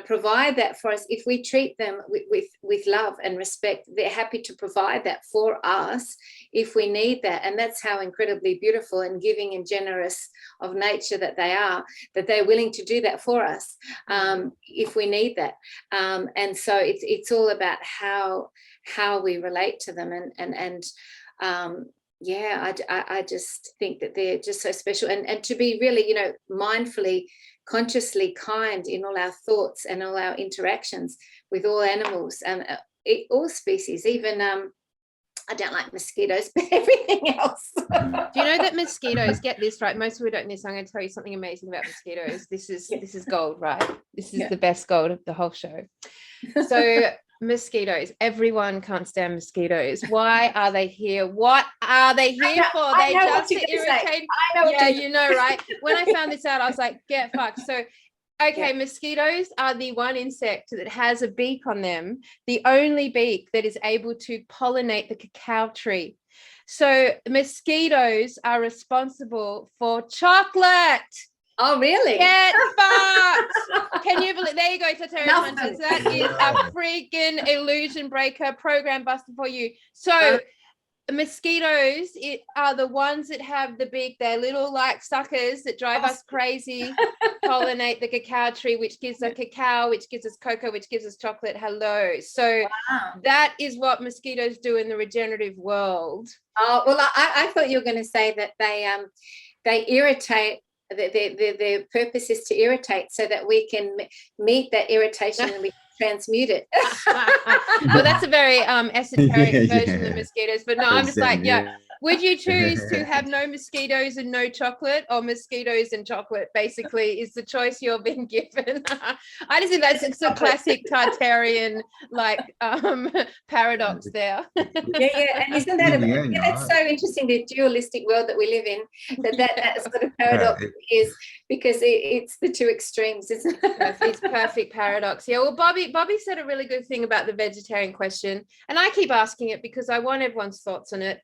provide that for us if we treat them with love and respect. They're happy to provide that for us if we need that. And that's how incredibly beautiful and giving and generous of nature that they are, that they're willing to do that for us if we need that. And so it's all about how we relate to them. I just think that they're just so special, and to be really, mindfully, consciously kind in all our thoughts and all our interactions with all animals and all species, even I don't like mosquitoes, but everything else. Do you know that mosquitoes, get this right, most people don't know this, I'm going to tell you something amazing about mosquitoes. This is gold, right? This is the best gold of the whole show. So mosquitoes, everyone can't stand mosquitoes. Why are they here? What are they here for? They just irritate. Right? When I found this out, I was like, get fucked. So mosquitoes are the one insect that has a beak on them, the only beak that is able to pollinate the cacao tree. So mosquitoes are responsible for chocolate. Oh, really? Get fucked. Can you believe? There you go, Tartarian Hunters. That is a freaking illusion breaker, program buster for you. So mosquitoes are the ones that have the beak. They're little like suckers that drive us crazy, pollinate the cacao tree, which gives us cacao, which gives us cocoa, which gives us chocolate. Hello. So that is what mosquitoes do in the regenerative world. Oh, well, I thought you were going to say that they irritate. Their purpose is to irritate so that we can meet that irritation and we transmute it. Well, that's a very esoteric version of mosquitoes, but no, I'm just like, would you choose to have no mosquitoes and no chocolate, or mosquitoes and chocolate? Basically is the choice you're being given. I just think that's a classic Tartarian paradox there. And isn't that it's so interesting, the dualistic world that we live in, that sort of paradox is, because it's the two extremes, isn't it? It's perfect paradox. Yeah, well, Bobby said a really good thing about the vegetarian question, and I keep asking it because I want everyone's thoughts on it.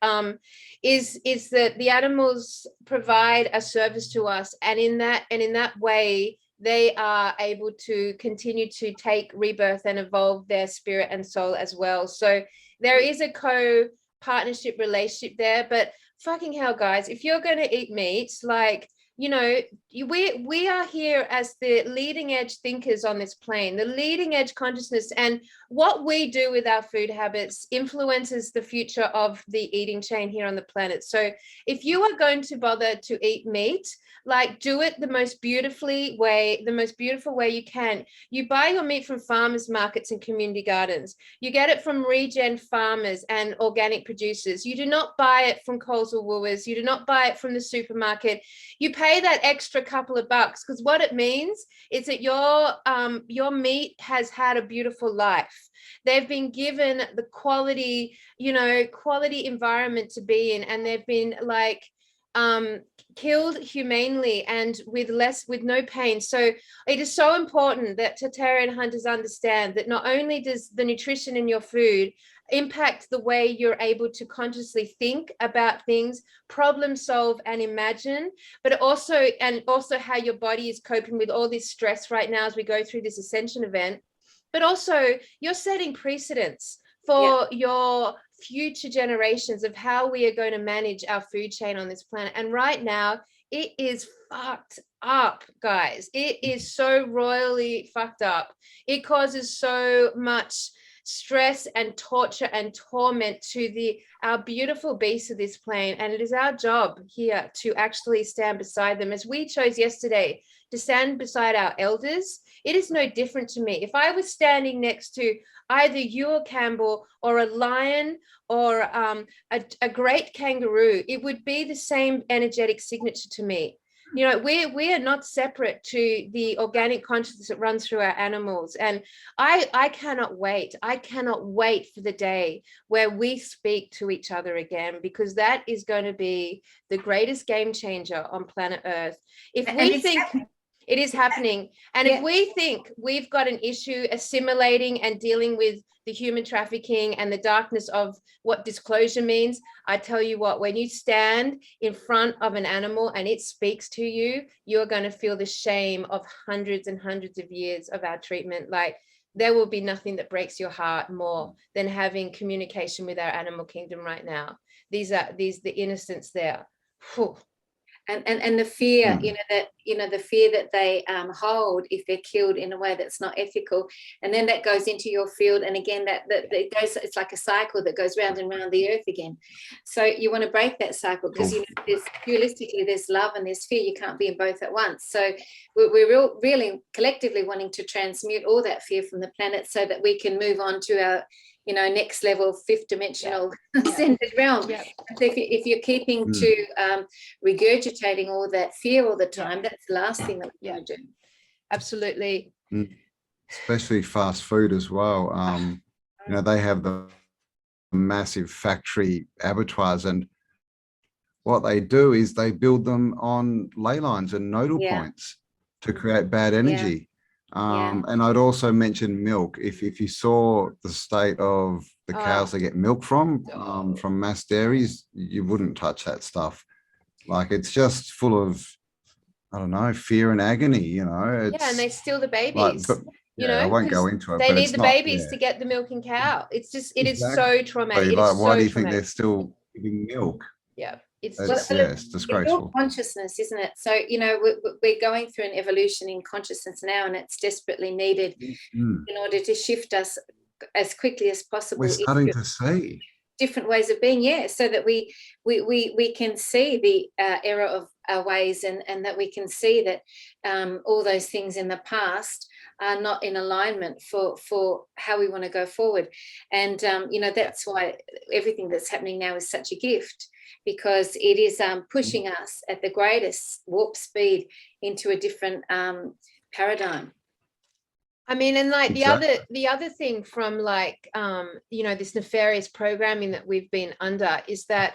Is that the animals provide a service to us, and in that way they are able to continue to take rebirth and evolve their spirit and soul as well. So there is a co-partnership relationship there. But fucking hell, guys, if you're going to eat meat, like, you know, we are here as the leading edge thinkers on this plane, the leading edge consciousness, and what we do with our food habits influences the future of the eating chain here on the planet. So if you are going to bother to eat meat, like, do it the most beautiful way you can. You buy your meat from farmers markets and community gardens. You get it from regen farmers and organic producers. You do not buy it from Coles or Woolworths. You do not buy it from the supermarket. You pay that extra couple of bucks, because what it means is that your meat has had a beautiful life. They've been given the quality environment to be in, and they've been like killed humanely and with no pain. So it is so important that Tartarian hunters understand that not only does the nutrition in your food impact the way you're able to consciously think about things, problem solve, and imagine, but also how your body is coping with all this stress right now as we go through this ascension event. But also you're setting precedents for your future generations of how we are going to manage our food chain on this planet. And right now it is fucked up, guys. It is so royally fucked up. It causes so much stress and torture and torment to our beautiful beasts of this plane, and it is our job here to actually stand beside them, as we chose yesterday to stand beside our elders. It is no different to me. If I was standing next to either you or Cambell or a lion or a great kangaroo, it would be the same energetic signature to me. You know, we are not separate to the organic consciousness that runs through our animals. And I cannot wait. I cannot wait for the day where we speak to each other again, because that is going to be the greatest game changer on planet Earth. If we think it is happening, and if we think we've got an issue assimilating and dealing with the human trafficking and the darkness of what disclosure means, I tell you what, when you stand in front of an animal and it speaks to you, you're going to feel the shame of hundreds and hundreds of years of our treatment. Like, there will be nothing that breaks your heart more than having communication with our animal kingdom right now. The innocence there. Whew. And the fear, the fear that they hold if they're killed in a way that's not ethical, and then that goes into your field, and again that it goes. It's like a cycle that goes round and round the earth again. So you want to break that cycle, because there's dualistically there's love and there's fear. You can't be in both at once. So we're really collectively wanting to transmute all that fear from the planet so that we can move on to our next level, fifth dimensional ascended realm. So if you're keeping to regurgitating all that fear all the time, that's the last thing that we're going to do. Absolutely. Especially fast food as well. They have the massive factory abattoirs, and what they do is they build them on ley lines and nodal points to create bad energy. And I'd also mention milk. If you saw the state of the cows they get milk from mass dairies, you wouldn't touch that stuff. Like, it's just full of, I don't know, fear and agony, It's, and they steal the babies. I won't go into it. They need the babies to get the milking cow. It's just, it is so traumatic. Why do you think they're still giving milk? Yeah. It's disgraceful. It's all consciousness, isn't it? So we're going through an evolution in consciousness now, and it's desperately needed in order to shift us as quickly as possible. We're starting to see different ways of being, so that we can see the error of our ways, and that we can see that all those things in the past are not in alignment for how we want to go forward. And that's why everything that's happening now is such a gift, because it is pushing us at the greatest warp speed into a different paradigm. I mean, and like the other thing from like this nefarious programming that we've been under is that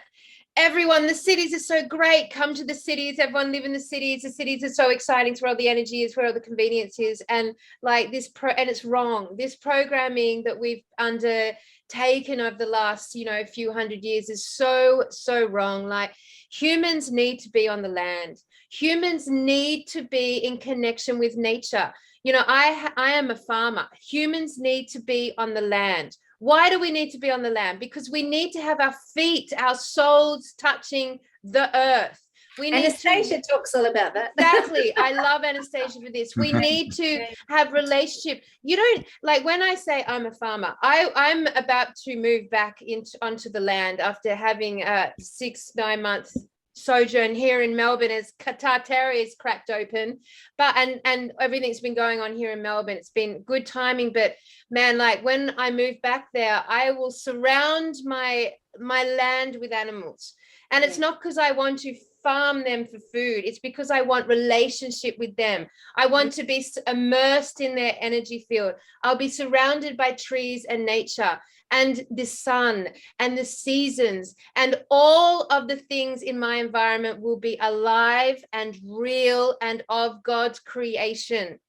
everyone, the cities are so great, come to the cities, everyone live in the cities are so exciting, it's where all the energy is, where all the convenience is, and like and it's wrong. This programming that we've undertaken over the last few hundred years is so wrong. Like, humans need to be on the land. Humans need to be in connection with nature. I am a farmer. Humans need to be on the land. Why do we need to be on the land? Because we need to have our feet, our souls touching the earth. We need Anastasia talks all about that. Exactly. I love Anastasia for this. We need to have relationship. You don't, like, when I say I'm a farmer, I'm about to move back onto the land after having a 6-9 months sojourn here in Melbourne as Tartaria is cracked open, but and everything's been going on here in Melbourne. It's been good timing, but man, like when I move back there, I will surround my land with animals. And it's not because I want to farm them for food. It's because I want relationship with them. I want to be immersed in their energy field. I'll be surrounded by trees and nature and the sun and the seasons, and all of the things in my environment will be alive and real and of God's creation.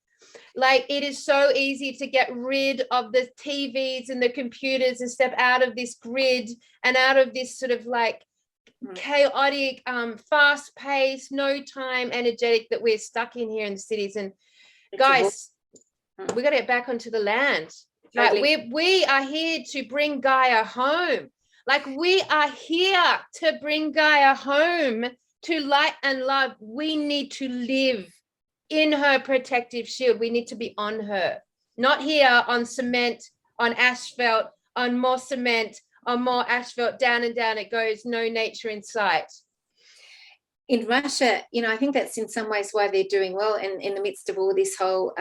Like, it is so easy to get rid of the TVs and the computers and step out of this grid and out of this sort of like chaotic, fast-paced, no time energetic that we're stuck in here in the cities. And guys, we got to get back onto the land. Like, we are here to bring Gaia home. Like, we are here to bring Gaia home to light and love. We need to live in her protective shield. We need to be on her, not here on cement, on asphalt, on more cement, on more asphalt, down and down it goes, no nature in sight. In Russia, you know, I think that's in some ways why they're doing well in the midst of all this whole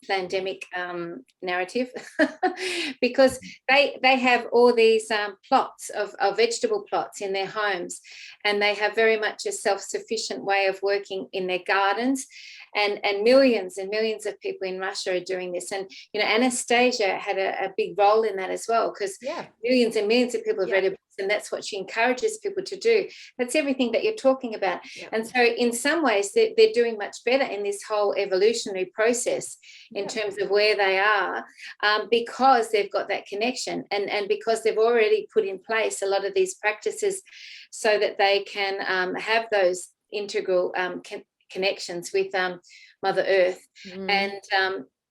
pandemic narrative, because they have all these plots of vegetable plots in their homes, and they have very much a self-sufficient way of working in their gardens, and millions and millions of people in Russia are doing this. And, you know, Anastasia had a big role in that as well, because millions and millions of people have read her books, and that's what she encourages people to do. That's everything that you're talking about. And so in some ways they're doing much better in this whole evolutionary process in terms of where they are, because they've got that connection, and because they've already put in place a lot of these practices so that they can have those integral connections with Mother Earth. And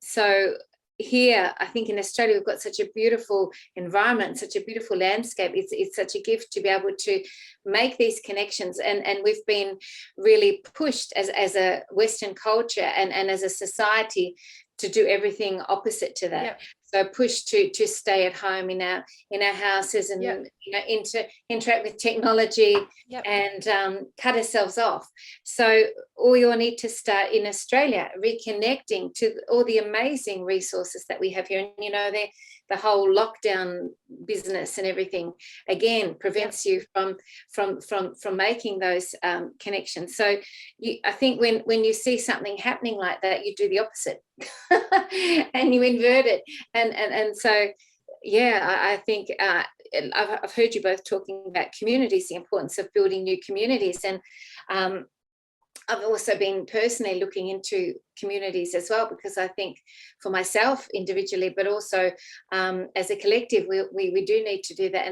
so here, I think in Australia, we've got such a beautiful environment, such a beautiful landscape. It's such a gift to be able to make these connections. And we've been really pushed as a Western culture and as a society to do everything opposite to that. So pushed to stay at home in our houses, and you know, interact with technology, and cut ourselves off. So we all need to start in Australia reconnecting to all the amazing resources that we have here. And you know, the whole lockdown business and everything again prevents you from making those connections. So I think when you see something happening like that, you do the opposite and you invert it. And so, I think I've heard you both talking about communities, the importance of building new communities. And I've also been personally looking into communities as well, because I think for myself individually, but also as a collective, we do need to do that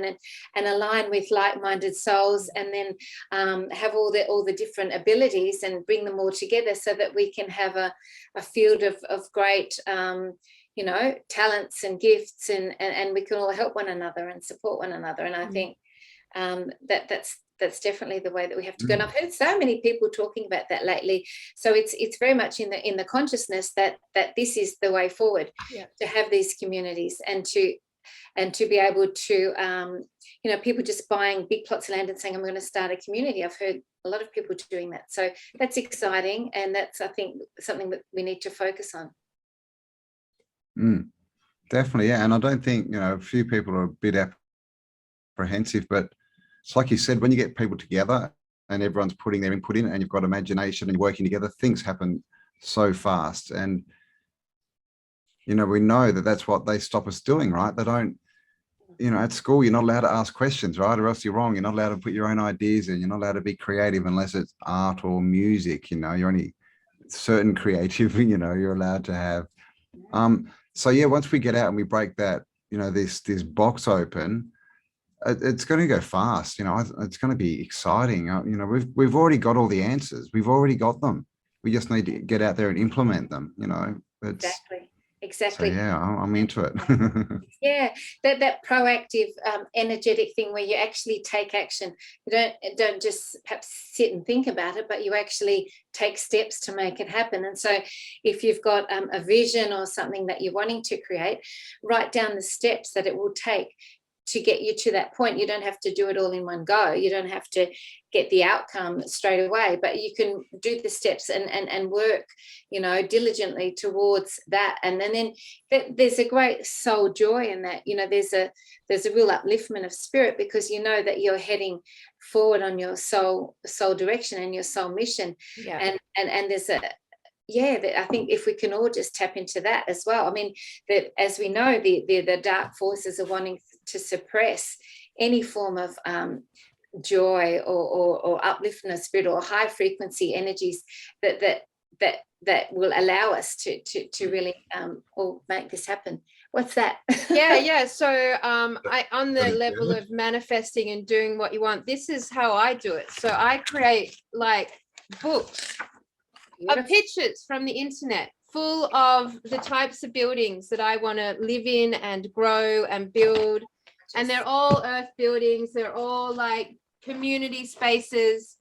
and align with like-minded souls, and then have all the different abilities and bring them all together so that we can have a field of great you know, talents and gifts, and we can all help one another and support one another. And I think that's definitely the way that we have to go. And I've heard so many people talking about that lately. So it's very much in the consciousness that this is the way forward, to have these communities and to be able to you know, people just buying big plots of land and saying, I'm going to start a community. I've heard a lot of people doing that. So that's exciting, and that's, I think, something that we need to focus on. Definitely, and I don't think, you know, a few people are a bit apprehensive, but it's like you said, when you get people together and everyone's putting their input in, and you've got imagination and working together, things happen so fast. And you know, we know that that's what they stop us doing, right? They don't, you know, at school you're not allowed to ask questions, right? Or else you're wrong. You're not allowed to put your own ideas in. You're not allowed to be creative unless it's art or music. You know, you're only certain creative, you know, you're allowed to have. So yeah, once we get out and we break that, you know, this box open, it's going to go fast. You know, it's going to be exciting. You know, we've already got all the answers. We've already got them. We just need to get out there and implement them. You know, Exactly. exactly. So yeah, I'm into it. Yeah, that proactive, energetic thing where you actually take action. You don't just perhaps sit and think about it, but you actually take steps to make it happen. And so, if you've got a vision or something that you're wanting to create, write down the steps that it will take to get you to that point. You don't have to do it all in one go. You don't have to get the outcome straight away, but you can do the steps and work, diligently towards that. And then there's a great soul joy in that. There's a real upliftment of spirit, because you know that you're heading forward on your soul direction and your soul mission. Yeah. And there's I think if we can all just tap into that as well. I mean, that as we know, the dark forces are wanting to suppress any form of joy or upliftment of spirit or high frequency energies that will allow us to really all make this happen. What's that? Yeah. So I, on the level of manifesting and doing what you want, this is how I do it. So I create like books of pictures from the internet full of the types of buildings that I want to live in and grow and build. And they're all earth buildings. They're all like community spaces.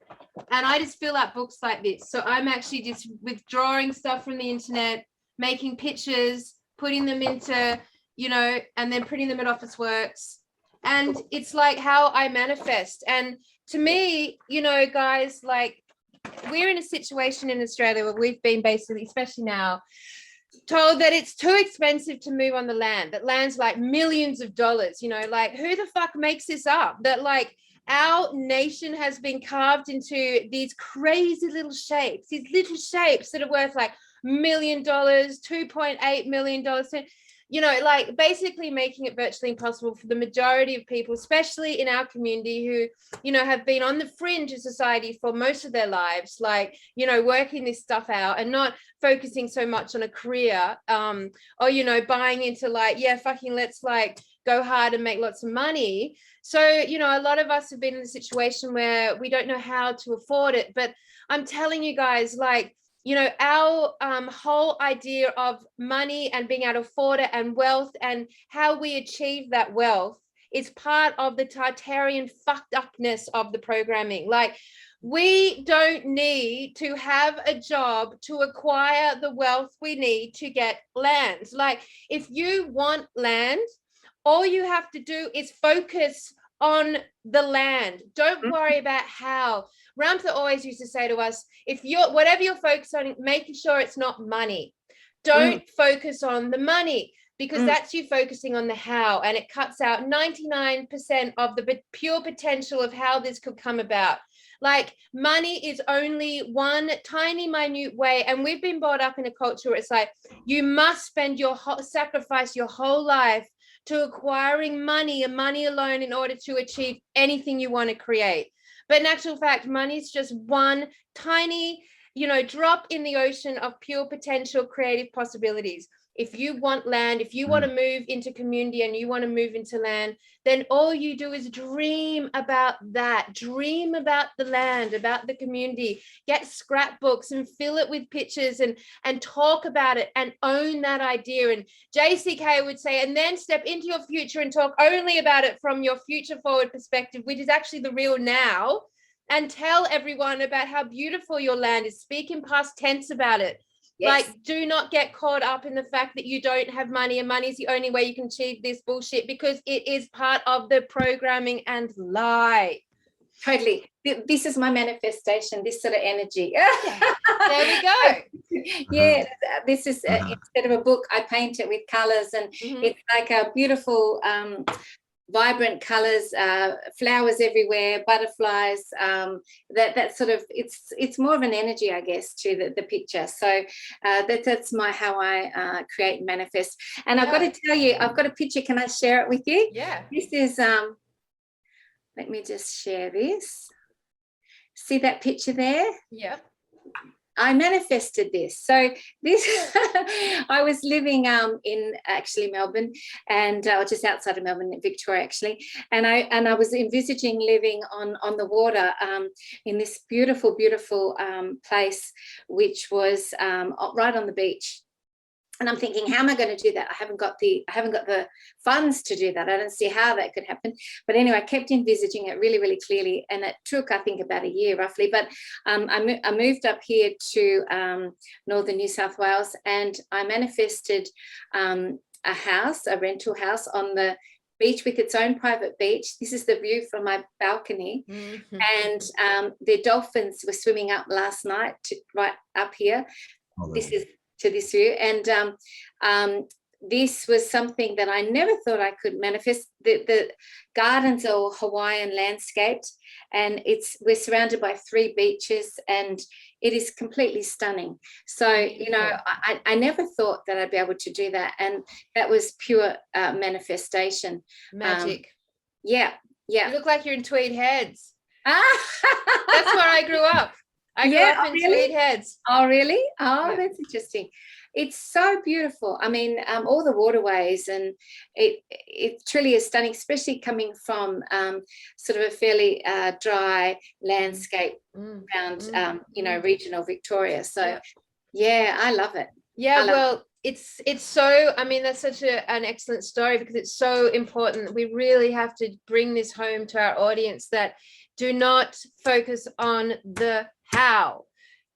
And I just fill out books like this. So I'm actually just withdrawing stuff from the internet, making pictures, putting them into, and then printing them at Officeworks. And it's like how I manifest. And to me, guys, like, we're in a situation in Australia where we've been basically, especially now, told that it's too expensive to move on the land, that land's like millions of dollars, like who the fuck makes this up? That like our nation has been carved into these crazy little shapes, that are worth like $1 million, $2.8 million, like basically making it virtually impossible for the majority of people, especially in our community, who, have been on the fringe of society for most of their lives, like, working this stuff out and not focusing so much on a career, or, buying into like, let's like go hard and make lots of money. So, a lot of us have been in a situation where we don't know how to afford it. But I'm telling you guys, like, our whole idea of money and being able to afford it and wealth and how we achieve that wealth is part of the Tartarian fucked upness of the programming. Like, we don't need to have a job to acquire the wealth we need to get land. Like, if you want land, all you have to do is focus on the land. Don't worry about how. Ramtha always used to say to us, if you're whatever you're focused on, making sure it's not money. Don't focus on the money, because that's you focusing on the how, and it cuts out 99% of the pure potential of how this could come about. Like, money is only one tiny minute way, and we've been brought up in a culture where it's like you must sacrifice your whole life to acquiring money and money alone in order to achieve anything you want to create. But in actual fact, money is just one tiny, drop in the ocean of pure potential creative possibilities. If you want land, if you want to move into community and you want to move into land, then all you do is dream about that. Dream about the land, about the community. Get scrapbooks and fill it with pictures and talk about it and own that idea. And JCK would say, and then step into your future and talk only about it from your future forward perspective, which is actually the real now. And tell everyone about how beautiful your land is. Speak in past tense about it. Yes. Like, do not get caught up in the fact that you don't have money and money is the only way you can achieve this bullshit, because it is part of the programming and lie. Totally. This is my manifestation, this sort of energy. There we go. Yeah, this is instead of a book, I paint it with colors, and it's like a beautiful vibrant colors, flowers everywhere, butterflies, that sort of, it's more of an energy, I guess, to the picture. So that's how I create and manifest. And I've got to tell you, I've got a picture. Can I share it with you? Yeah. This is let me just share this. See that picture there? Yeah. I manifested this. So this, I was living in actually Melbourne, and just outside of Melbourne, Victoria actually, and I was envisaging living on the water in this beautiful place, which was right on the beach. And I'm thinking, how am I going to do that? I haven't got the funds to do that. I don't see how that could happen. But anyway, I kept envisaging it really, really clearly. And it took, I think, about a year roughly. But I moved up here to northern New South Wales, and I manifested a house, a rental house on the beach with its own private beach. This is the view from my balcony. Mm-hmm. And the dolphins were swimming up last night right up here. This is to this view, and this was something that I never thought I could manifest. The gardens are Hawaiian landscaped, and we're surrounded by 3 beaches, and it is completely stunning. So, you know, I never thought that I'd be able to do that, and that was pure manifestation. Magic. Yeah. You look like you're in Tweed Heads. Ah. That's where I grew up. I grew up in Tweed Heads. Oh, really? Oh, yeah. That's interesting. It's so beautiful. I mean, all the waterways, and it truly is stunning, especially coming from sort of a fairly dry landscape around, you know, regional Victoria. So, yeah, I love it. Yeah, it's so, I mean, that's such an excellent story, because it's so important. We really have to bring this home to our audience, that do not focus on the how.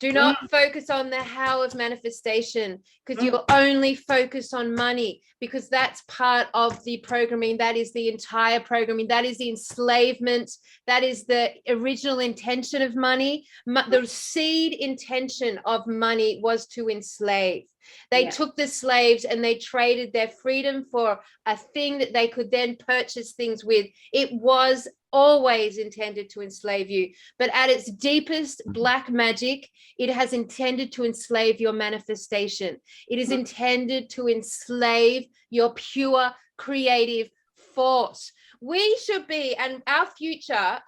Do not focus on the how of manifestation, because you'll only focus on money, because that's part of the programming. That is the entire programming. That is the enslavement. That is the original intention of money. The seed intention of money was to enslave. They took the slaves and they traded their freedom for a thing that they could then purchase things with. It was always intended to enslave you, but at its deepest black magic, it has intended to enslave your manifestation. It is intended to enslave your pure creative force. We should be, and our future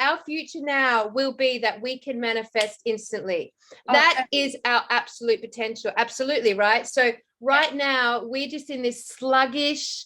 now will be that we can manifest instantly. That is our absolute potential. Absolutely, right? So right now, we're just in this sluggish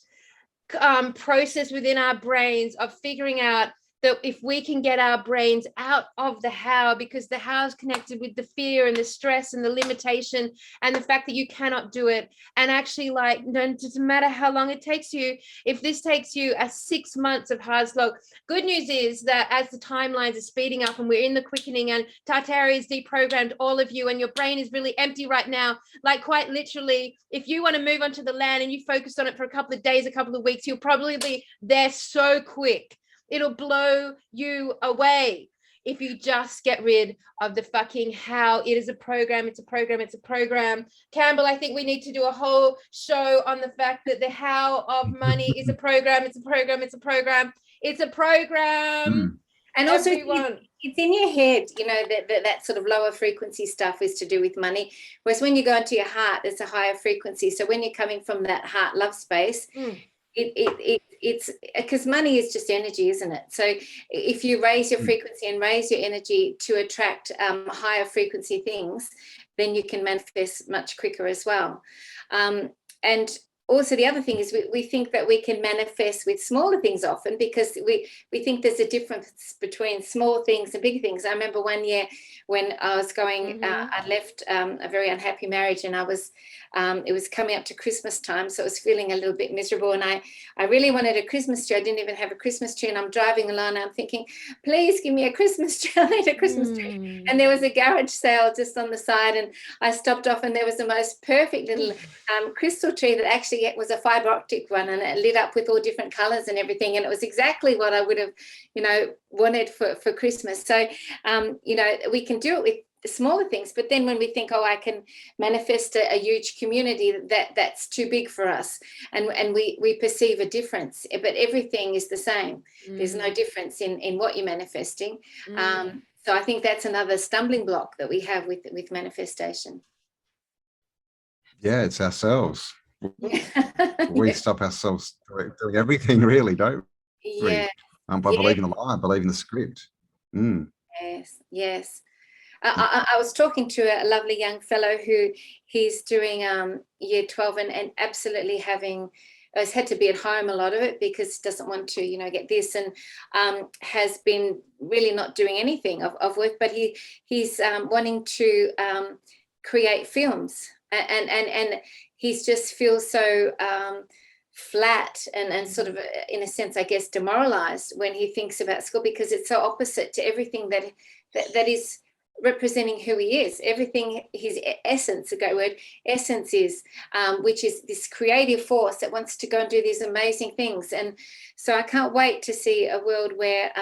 process within our brains of figuring out that if we can get our brains out of the how, because the how is connected with the fear and the stress and the limitation and the fact that you cannot do it. And actually, like, no, it doesn't matter how long it takes you. If this takes you 6 months of hard slog, good news is that as the timelines are speeding up and we're in the quickening, and Tartaria has deprogrammed all of you, and your brain is really empty right now, like quite literally, if you want to move onto the land and you focus on it for a couple of days, a couple of weeks, you'll probably be there so quick. It'll blow you away if you just get rid of the fucking how. It is a program. It's a program. It's a program. Cambell, I think we need to do a whole show on the fact that the how of money is a program. It's a program. It's a program. It's a program. And also, it's in your head, you know, that sort of lower frequency stuff is to do with money. Whereas when you go into your heart, it's a higher frequency. So when you're coming from that heart love space, it's because money is just energy, isn't it? So if you raise your frequency and raise your energy to attract higher frequency things, then you can manifest much quicker as well. And also the other thing is we think that we can manifest with smaller things often, because we think there's a difference between small things and big things. I remember one year when I was going, I left a very unhappy marriage, and it was coming up to Christmas time, so I was feeling a little bit miserable, and I really wanted a Christmas tree. I didn't even have a Christmas tree, and I'm driving along and I'm thinking, please give me a Christmas tree. I need a Christmas tree. And there was a garage sale just on the side, and I stopped off, and there was the most perfect little crystal tree that actually was a fiber optic one, and it lit up with all different colors and everything, and it was exactly what I would have, you know, wanted for Christmas. So you know, we can do it with smaller things, but then when we think, oh, I can manifest a huge community, that's too big for us, and we perceive a difference, but everything is the same. There's no difference in what you're manifesting. So I think that's another stumbling block that we have with manifestation. Yeah, it's ourselves. We stop ourselves doing everything, really, don't we? Yeah. By believing the lie, believing the script. Yes. I was talking to a lovely young fellow who he's doing year 12 and absolutely has had to be at home a lot of it because he doesn't want to, you know, get this, and has been really not doing anything of work, but he's wanting to create films. And he's just feels so flat and sort of, in a sense, I guess, demoralized when he thinks about school, because it's so opposite to everything that is representing who he is, everything, his essence, a great word, essence is, which is this creative force that wants to go and do these amazing things. And so I can't wait to see a world where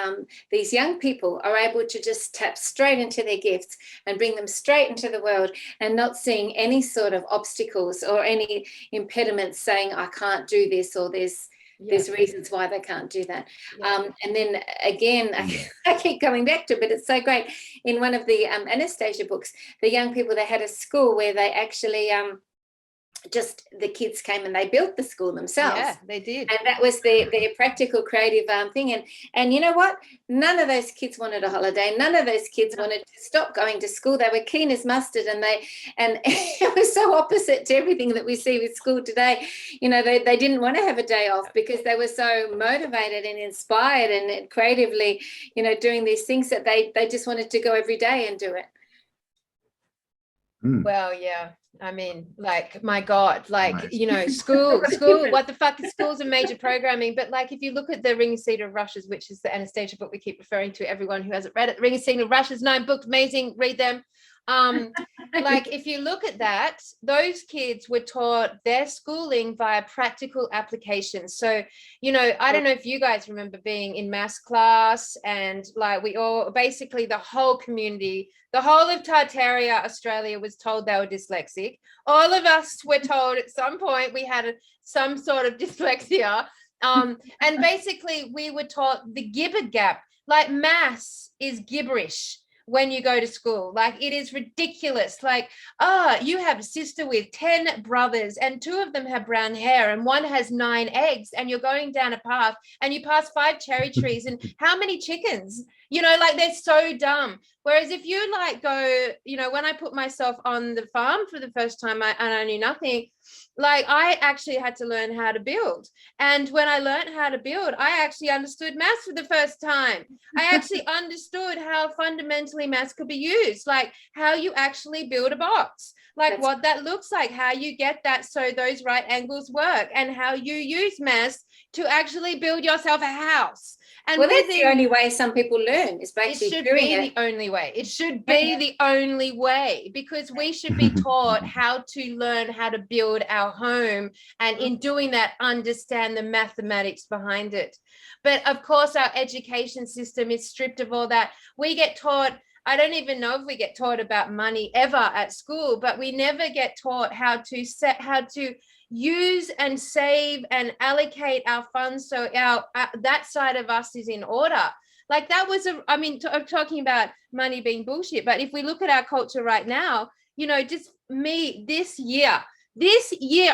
these young people are able to just tap straight into their gifts and bring them straight into the world, and not seeing any sort of obstacles or any impediments saying, I can't do this, or there's reasons why they can't do that. And then again, I keep coming back to it, but it's so great. In one of the Anastasia books, the young people, they had a school where they actually just the kids came and they built the school themselves. Yeah, they did. And that was their practical creative thing. And you know what? None of those kids wanted a holiday. None of those kids wanted to stop going to school. They were keen as mustard, and it was so opposite to everything that we see with school today. You know, they didn't want to have a day off because they were so motivated and inspired and creatively, you know, doing these things that they just wanted to go every day and do it. Well, yeah. I mean, like, my God, like, Nice. you know, school, what the fuck is school's a major programming. But like, if you look at the Ring of Cedar of Rushes, which is the Anastasia book we keep referring to, everyone who hasn't read it, Ring of Cedar of Rushes, 9 books, amazing, read them. Like, if you look at that, those kids were taught their schooling via practical applications. So, you know, I don't know if you guys remember being in maths class, and like, we all, basically the whole community, the whole of Tartaria Australia was told they were dyslexic. All of us were told at some point we had some sort of dyslexia. And basically we were taught the gibber gap, like maths is gibberish when you go to school. Like, it is ridiculous. Like, you have a sister with 10 brothers and 2 of them have brown hair and 1 has 9 eggs, and you're going down a path and you pass 5 cherry trees and how many chickens? You know, like, they're so dumb. Whereas if you like go, you know, when I put myself on the farm for the first time, and I knew nothing, like, I actually had to learn how to build. And when I learned how to build, I actually understood maths for the first time. I actually understood how fundamentally maths could be used, like how you actually build a box, like what that looks like, how you get that so those right angles work, and how you use maths to actually build yourself a house. And well, that's the only way some people learn, is basically it should doing be it. the only way. It should be the only way, because we should be taught how to learn how to build our home, and in doing that, understand the mathematics behind it. But of course, our education system is stripped of all that. We get taught, I don't even know if we get taught about money ever at school, but we never get taught how to use and save and allocate our funds so our that side of us is in order. Like, that was I'm talking about money being bullshit, but if we look at our culture right now, you know, just me this year,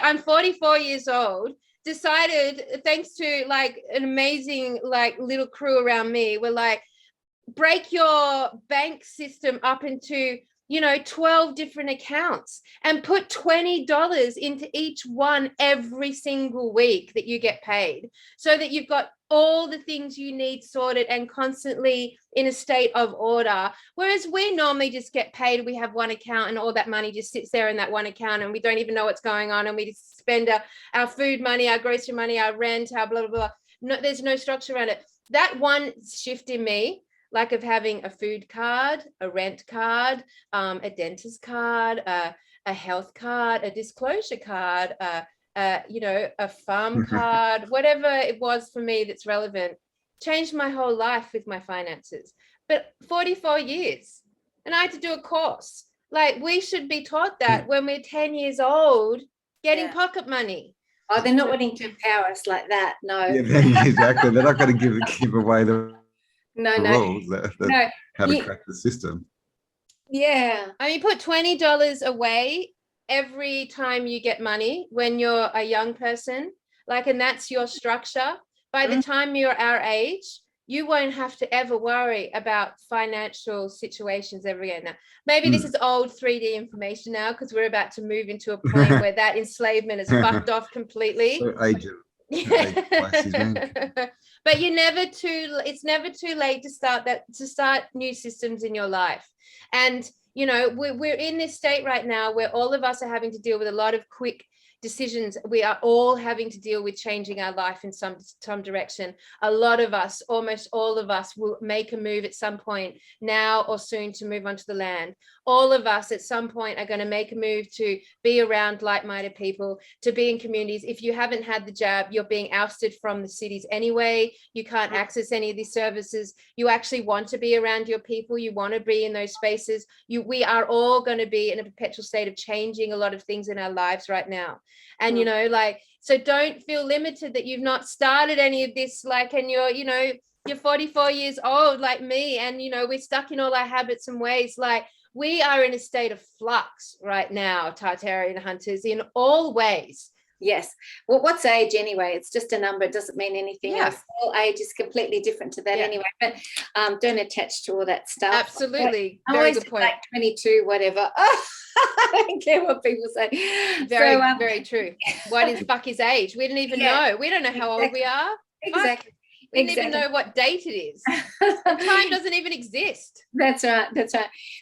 I'm 44 years old, decided, thanks to like an amazing like little crew around me, we're like, break your bank system up into, you know, 12 different accounts and put $20 into each one every single week that you get paid, so that you've got all the things you need sorted and constantly in a state of order. Whereas we normally just get paid, we have one account and all that money just sits there in that one account, and we don't even know what's going on, and we just spend our food money, our grocery money, our rent, our blah, blah, blah. No, there's no structure around it. That one shift in me, like of having a food card, a rent card, a dentist card, a health card, a disclosure card, you know, a farm card, whatever it was for me that's relevant, changed my whole life with my finances. But 44 years, and I had to do a course. Like, we should be taught that when we're 10 years old, getting pocket money. Oh, they're not wanting to empower us like that. No. Yeah, exactly. They're not going to give away the rules, how to crack the system. Yeah. I mean, put $20 away every time you get money when you're a young person, like, and that's your structure. By the time you're our age, you won't have to ever worry about financial situations ever again. Now, maybe this is old 3D information now, because we're about to move into a point where that enslavement is fucked off completely. So agent. But it's never too late to start new systems in your life. And you know, we're in this state right now where all of us are having to deal with a lot of quick, decisions. We are all having to deal with changing our life in some direction. A lot of us, almost all of us, will make a move at some point now or soon to move onto the land. All of us at some point are going to make a move to be around like-minded people, to be in communities. If you haven't had the jab, you're being ousted from the cities anyway. You can't access any of these services. You actually want to be around your people. You want to be in those spaces. We are all going to be in a perpetual state of changing a lot of things in our lives right now. And, you know, like, so don't feel limited that you've not started any of this, like, and you're, you know, you're 44 years old like me, and, you know, we're stuck in all our habits and ways. Like, we are in a state of flux right now, Tartarian hunters, in all ways. Yes. Well, what's age anyway? It's just a number. It doesn't mean anything else. All age is completely different to that anyway. But don't attach to all that stuff. Absolutely. I Very always good point. like 22, whatever. I don't care what people say. Very true. What is fuck is age? We didn't even know. We don't know how old we are. Exactly. We didn't even know what date it is. Time doesn't even exist. That's right.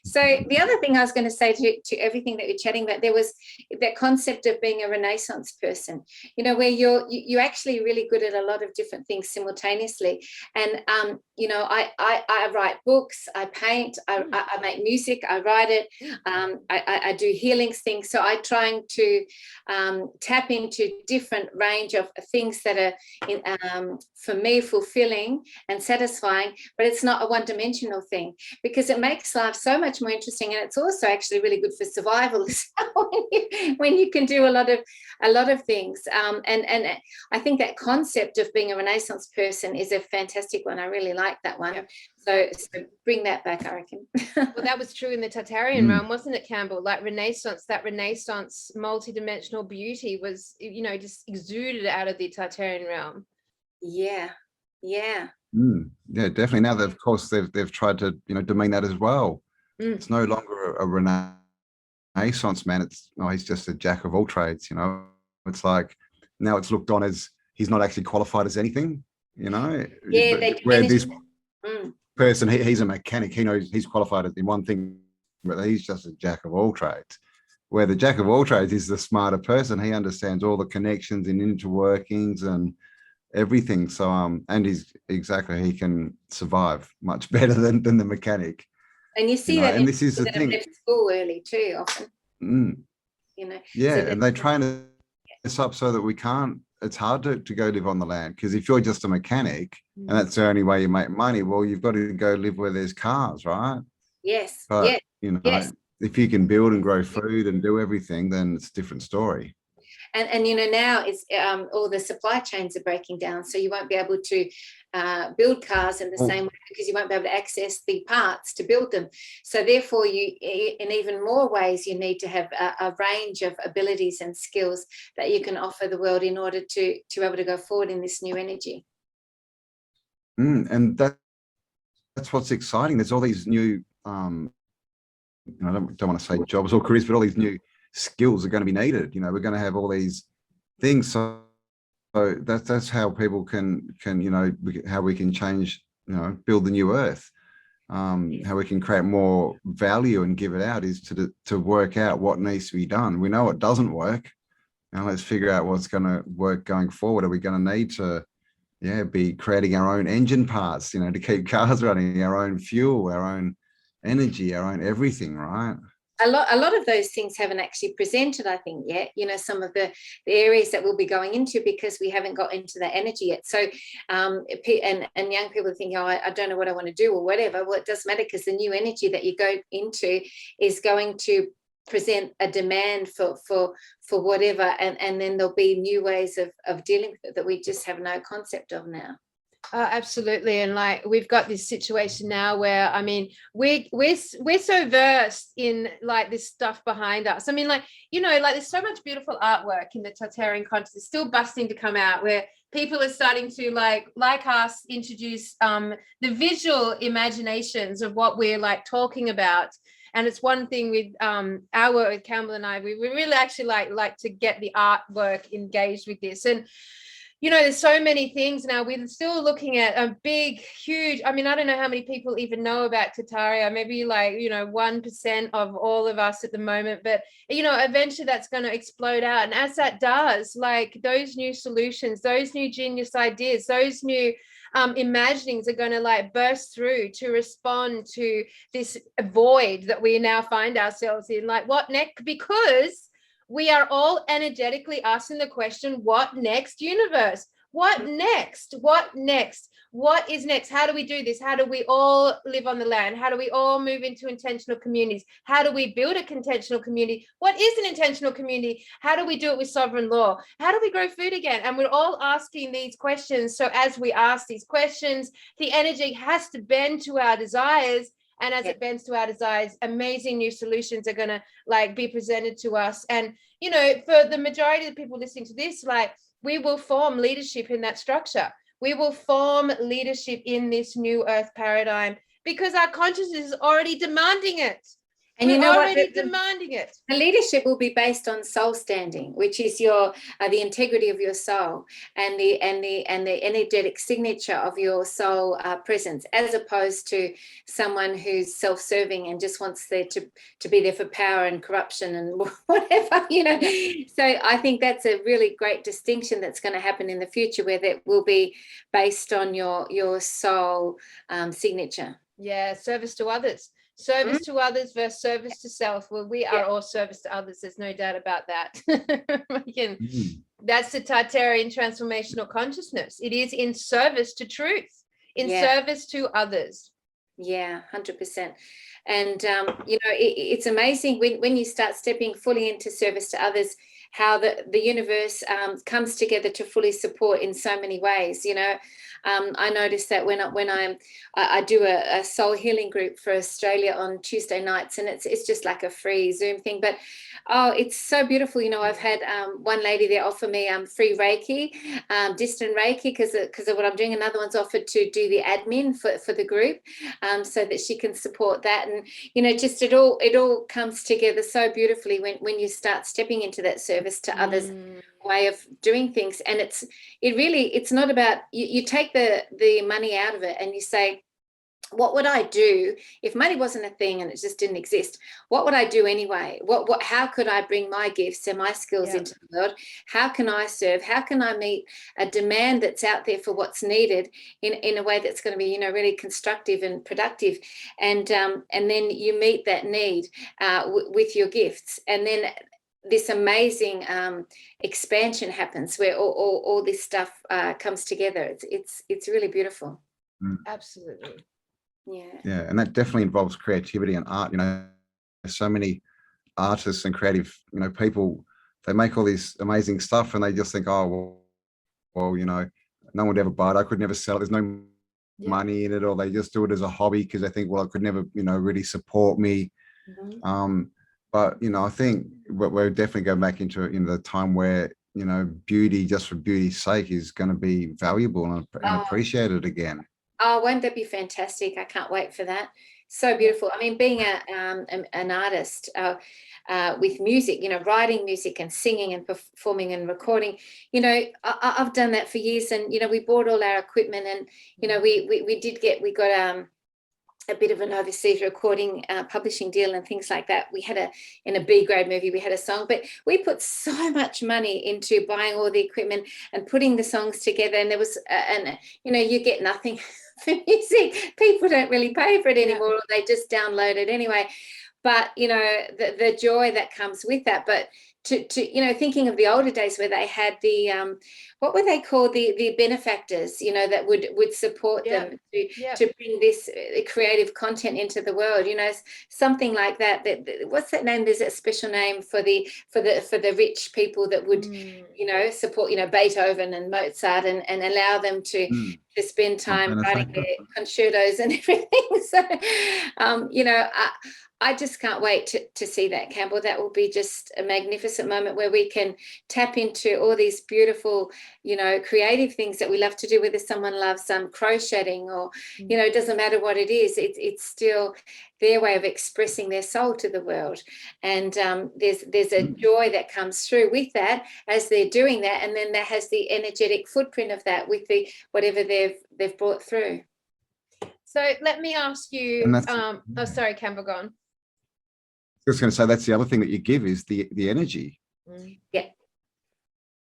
So the other thing I was going to say to everything that you're chatting about, there was that concept of being a Renaissance person, you know, where you're actually really good at a lot of different things simultaneously. And you know, I write books, I paint, I make music, I write it, I do healing things. So I'm trying to tap into different range of things that are for me fulfilling and satisfying, but it's not a one-dimensional thing, because it makes life so much more interesting, and it's also actually really good for survival when you can do a lot of things. And I think that concept of being a Renaissance person is a fantastic one. I really like that one. Yep. So bring that back, I reckon. Well, that was true in the Tartarian realm, wasn't it, Cambell? Like that Renaissance multidimensional beauty was, you know, just exuded out of the Tartarian realm. Yeah. Yeah, definitely. Now that, of course, they've tried to, you know, demean that as well. It's no longer a Renaissance man. It's he's just a jack of all trades. You know, it's like now it's looked on as he's not actually qualified as anything. You know, where this person, he's a mechanic. He knows he's qualified in one thing, but he's just a jack of all trades. Where the jack of all trades is the smarter person. He understands all the connections and interworkings and everything. So and he can survive much better than the mechanic. And you see that, and this is the thing, left school early too often. You know, so and they train us up so that it's hard to go live on the land, because if you're just a mechanic and that's the only way you make money, well, you've got to go live where there's cars, right? Yes. But you know, if you can build and grow food and do everything, then it's a different story. And you know, now it's all the supply chains are breaking down, so you won't be able to build cars in the same way, because you won't be able to access the parts to build them. So therefore, you, in even more ways, you need to have a range of abilities and skills that you can offer the world in order to be able to go forward in this new energy. And that's what's exciting. There's all these new, I don't want to say jobs or careers, but all these new skills are going to be needed. You know, we're going to have all these things. So that's how people can you know, how we can change, you know, build the new earth. How we can create more value and give it out is to work out what needs to be done. We know it doesn't work. Now let's figure out what's going to work going forward. Are we going to need to be creating our own engine parts, you know, to keep cars running, our own fuel, our own energy, our own everything, right? A lot of those things haven't actually presented, I think, yet. You know, some of the areas that we'll be going into, because we haven't got into that energy yet. So, and young people think, oh, I don't know what I want to do or whatever. Well, it doesn't matter, because the new energy that you go into is going to present a demand for whatever, and then there'll be new ways of dealing with it that we just have no concept of now. Absolutely. And like, we've got this situation now where, I mean, we're so versed in like this stuff behind us. I mean, like, you know, like there's so much beautiful artwork in the Tartarian consciousness. It's still busting to come out, where people are starting to like us introduce the visual imaginations of what we're like talking about. And it's one thing with our work with Cambell and I, we really actually like to get the artwork engaged with this. And you know, there's so many things now. We're still looking at a big, huge, I mean, I don't know how many people even know about Tartaria, maybe like, you know, 1% of all of us at the moment, but, you know, eventually that's going to explode out. And as that does, like those new solutions, those new genius ideas, those new imaginings are going to like burst through to respond to this void that we now find ourselves in. Like, what next? Because we are all energetically asking the question, what next, universe? What next? What next? What is next? How do we do this? How do we all live on the land? How do we all move into intentional communities? How do we build a intentional community? What is an intentional community? How do we do it with sovereign law? How do we grow food again? And we're all asking these questions. So as we ask these questions, the energy has to bend to our desires. And as it bends to our desires, amazing new solutions are going to like be presented to us. And, you know, for the majority of the people listening to this, like we will form leadership in that structure. We will form leadership in this new earth paradigm because our consciousness is already demanding it. And we're you know already what? demanding it. The leadership will be based on soul standing, which is your the integrity of your soul and the energetic signature of your soul presence, as opposed to someone who's self-serving and just wants there to be there for power and corruption and whatever, you know. So I think that's a really great distinction that's going to happen in the future, where that will be based on your soul signature. Yeah, service to others. Service to others versus service to self. Well, we are all service to others. There's no doubt about that. That's the Tartarian transformational consciousness. It is in service to truth, in service to others. Yeah, 100%. And, you know, it's amazing when you start stepping fully into service to others, how the universe comes together to fully support in so many ways. You know, I noticed that when I do a soul healing group for Australia on Tuesday nights, and it's just like a free Zoom thing, but oh, it's so beautiful. You know, I've had one lady there offer me free Reiki, distant Reiki, because of what I'm doing. Another one's offered to do the admin for the group, so that she can support that. And, you know, just it all comes together so beautifully when you start stepping into that service to others way of doing things. And it's not about, you take the money out of it and you say, what would I do if money wasn't a thing and it just didn't exist? What would I do anyway? How could I bring my gifts and my skills into the world? How can I serve? How can I meet a demand that's out there for what's needed in a way that's going to be, you know, really constructive and productive? And then you meet that need with your gifts. And then this amazing expansion happens where all this stuff comes together. It's really beautiful. Absolutely. Yeah, and that definitely involves creativity and art. You know, so many artists and creative, you know, people, they make all this amazing stuff and they just think, oh, well, you know, no one would ever buy it. I could never sell it. There's no money in it, or they just do it as a hobby because they think, well, it could never, you know, really support me. But, you know, I think we're definitely going back into, you know, the time where, you know, beauty just for beauty's sake is going to be valuable and appreciated again. Oh, won't that be fantastic? I can't wait for that. So beautiful. I mean, being an artist with music, you know, writing music and singing and performing and recording, you know, I've done that for years. And, you know, we bought all our equipment and, you know, we got a bit of an overseas recording publishing deal and things like that. We had in a B grade movie, we had a song, but we put so much money into buying all the equipment and putting the songs together. And there was, and you know, you get nothing for music. People don't really pay for it anymore, or they just download it anyway. But, you know, the joy that comes with that. But to you know, thinking of the older days where they had the what were they called, the benefactors, you know, that would support them to bring this creative content into the world, you know, something like that. What's that name? There's a special name for the rich people that would you know, support, you know, Beethoven and Mozart and allow them to spend time writing their concertos and everything. So you know, I just can't wait to see that, Cambell. That will be just a magnificent moment where we can tap into all these beautiful, creative things that we love to do, whether someone loves crocheting or, it doesn't matter what it is. It's still their way of expressing their soul to the world. And there's a joy that comes through with that as they're doing that. And then that has the energetic footprint of that with the whatever they've brought through. So let me ask you, sorry, Cambell, go on. I was going to say that's the other thing that you give is the energy. Yeah.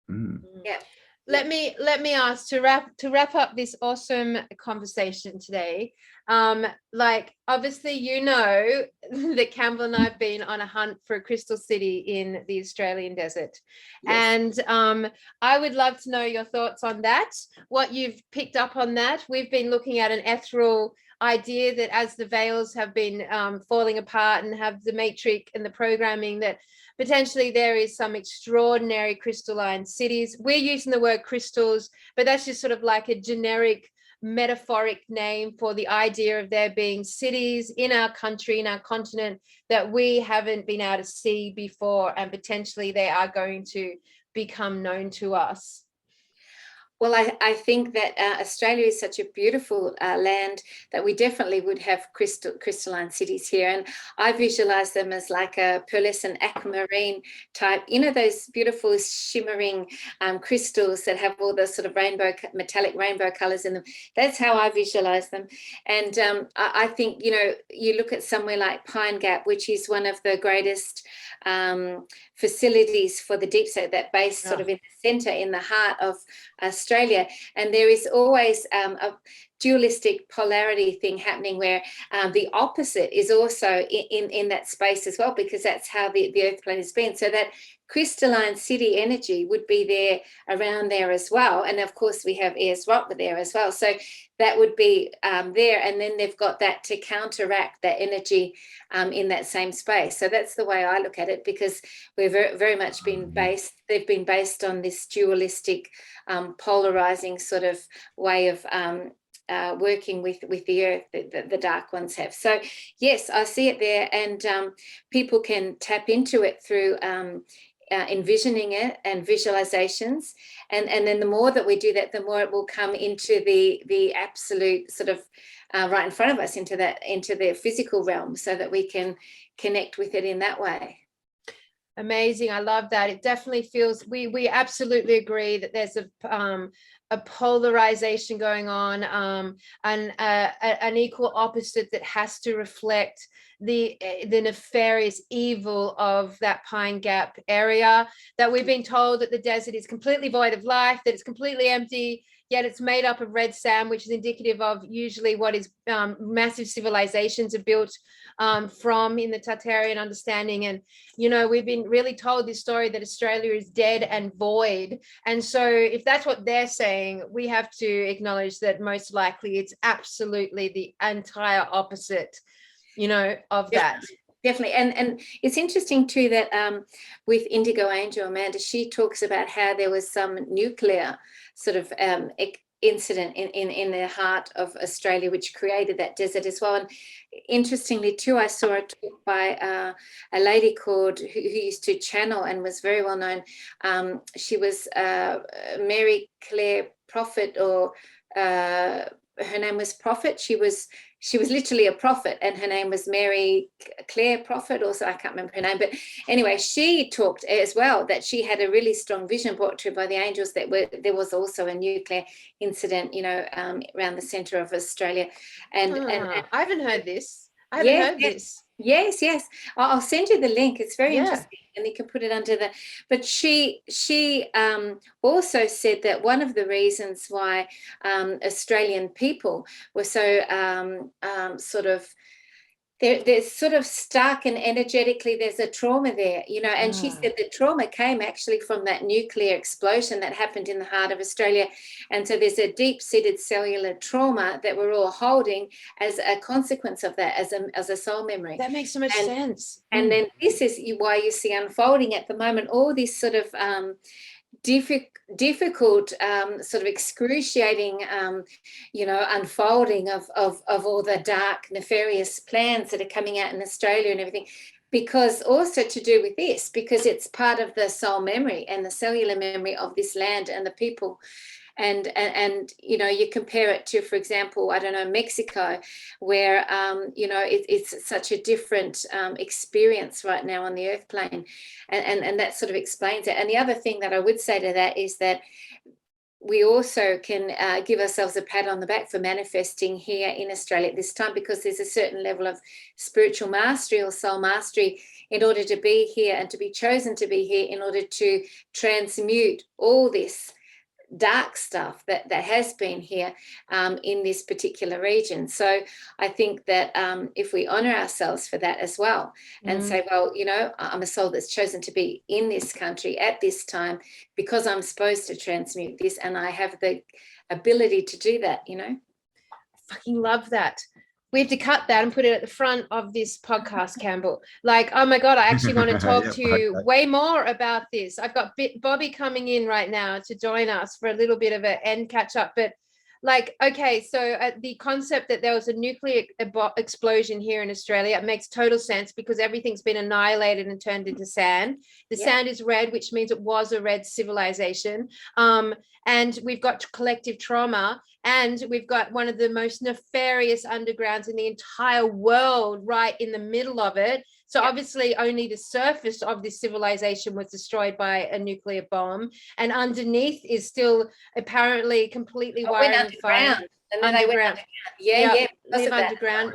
Yeah. Let me ask to wrap up this awesome conversation today. Like obviously that Cambell and I have been on a hunt for a crystal city in the Australian desert. Yes. And I would love to know your thoughts on that, what you've picked up on that. We've been looking at an ethereal idea that as the veils have been falling apart and have the matrix and the programming, that potentially there is some extraordinary crystalline cities. We're using the word crystals, but that's just sort of like a generic metaphoric name for the idea of there being cities in our country, in our continent, that we haven't been able to see before, and potentially they are going to become known to us. Well, I think that Australia is such a beautiful land that we definitely would have crystalline cities here. And I visualize them as like a pearlescent aquamarine type, those beautiful shimmering crystals that have all the sort of metallic rainbow colors in them. That's how I visualize them. And I think, you look at somewhere like Pine Gap, which is one of the greatest facilities for the deep state, that base sort of in the center, in the heart of Australia. And there is always a dualistic polarity thing happening where the opposite is also in that space as well, because that's how the earth plane has been. So that crystalline city energy would be there around there as well. And of course we have Ayers Rock there as well. So that would be there. And then they've got that to counteract that energy in that same space. So that's the way I look at it, because we've very much been based, they've been based on this dualistic, polarizing sort of way of working with the earth, the dark ones have. So yes, I see it there, and people can tap into it through envisioning it and visualizations, and then the more that we do that, the more it will come into the absolute sort of right in front of us, into the physical realm, so that we can connect with it in that way. Amazing. I love that. It definitely feels, we absolutely agree that there's a polarization going on, and an equal opposite that has to reflect the nefarious evil of that Pine Gap area, that we've been told that the desert is completely void of life, that it's completely empty, yet it's made up of red sand, which is indicative of usually what is massive civilizations are built from in the Tartarian understanding. And, we've been really told this story that Australia is dead and void. And so if that's what they're saying, we have to acknowledge that most likely it's absolutely the entire opposite, of that. Definitely. And it's interesting too that with Indigo Angel, Amanda, she talks about how there was some nuclear sort of incident in the heart of Australia, which created that desert as well. And interestingly too, I saw a talk by a lady called who used to channel and was very well known. She was Mary Claire Prophet, or her name was Prophet. She was literally a prophet, and her name was Mary Claire Prophet, also I can't remember her name, but anyway, she talked as well that she had a really strong vision brought to her by the angels that there was also a nuclear incident, around the center of Australia. And I haven't heard this. This. Yes. I'll send you the link. It's very interesting, and you can put it under the. But she also said that one of the reasons why Australian people were so sort of. They're sort of stuck, and energetically there's a trauma there, and she said the trauma came actually from that nuclear explosion that happened in the heart of Australia. And so there's a deep-seated cellular trauma that we're all holding as a consequence of that, as a soul memory. That makes so much sense. And then this is why you see unfolding at the moment all this sort of difficult, sort of excruciating, unfolding of all the dark, nefarious plans that are coming out in Australia and everything. Because also to do with this, because it's part of the soul memory and the cellular memory of this land and the people. And you compare it to, for example, I don't know, Mexico, where it's such a different experience right now on the earth plane, and that sort of explains it. And the other thing that I would say to that is that we also can give ourselves a pat on the back for manifesting here in Australia at this time, because there's a certain level of spiritual mastery or soul mastery in order to be here and to be chosen to be here in order to transmute all this dark stuff that has been here in this particular region. So I think that if we honor ourselves for that as well and say, well, I'm a soul that's chosen to be in this country at this time because I'm supposed to transmute this and I have the ability to do that, Fucking love that. We have to cut that and put it at the front of this podcast, Cambell. Like, oh my God, I actually want to talk to you way more about this. I've got Bobby coming in right now to join us for a little bit of an end catch up. But like, okay, so the concept that there was a nuclear explosion here in Australia, it makes total sense because everything's been annihilated and turned into sand. The sand is red, which means it was a red civilization. And we've got collective trauma, and we've got one of the most nefarious undergrounds in the entire world right in the middle of it. So obviously only the surface of this civilization was destroyed by a nuclear bomb, and underneath is still apparently completely wired and fired. And then they went underground. Yeah. Live underground.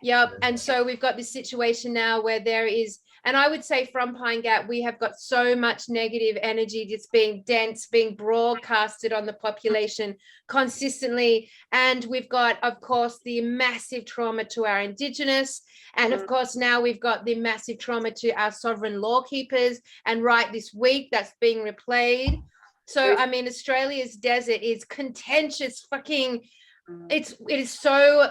Yep. And so we've got this situation now where there is, and I would say from Pine Gap, we have got so much negative energy that's being dense, being broadcasted on the population consistently. And we've got, of course, the massive trauma to our Indigenous. And of course, now we've got the massive trauma to our sovereign law keepers. And right this week, that's being replayed. So, I mean, Australia's desert is contentious fucking, it is so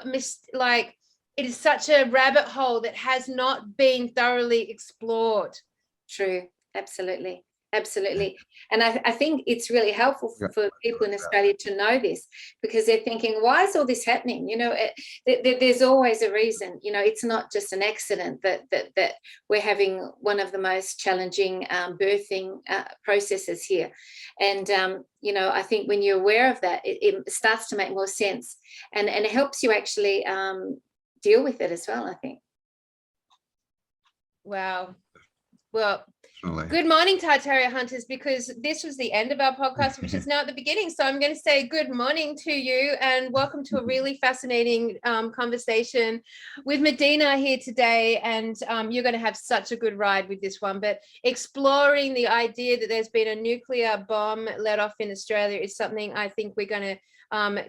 it is such a rabbit hole that has not been thoroughly explored. True. Absolutely. And I think it's really helpful for people in Australia to know this, because they're thinking, why is all this happening? There's always a reason. It's not just an accident that we're having one of the most challenging birthing processes here. And, I think when you're aware of that, it starts to make more sense, and it helps you actually deal with it as well, I think. Wow. Well, good morning, Tartaria hunters, because this was the end of our podcast, which is now at the beginning. So I'm going to say good morning to you and welcome to a really fascinating conversation with Medyhne here today. And you're going to have such a good ride with this one. But exploring the idea that there's been a nuclear bomb let off in Australia is something I think we're going to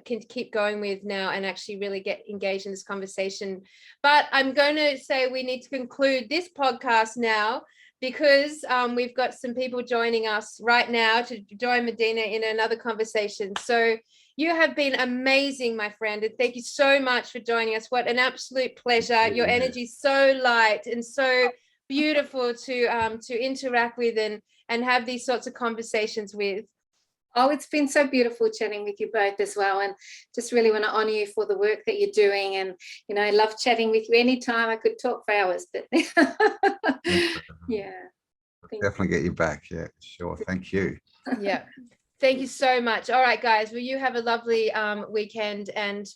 can keep going with now and actually really get engaged in this conversation. But I'm going to say we need to conclude this podcast now, because we've got some people joining us right now to join Medyhne in another conversation. So you have been amazing, my friend, and thank you so much for joining us. What an absolute pleasure. Your energy is so light and so beautiful to interact with and have these sorts of conversations with. Oh, it's been so beautiful chatting with you both as well, and just really want to honour you for the work that you're doing. And I love chatting with you anytime. I could talk for hours, but yeah, definitely get you back. Yeah, sure. Thank you. Yeah, thank you so much. All right, guys. Well, you have a lovely weekend, and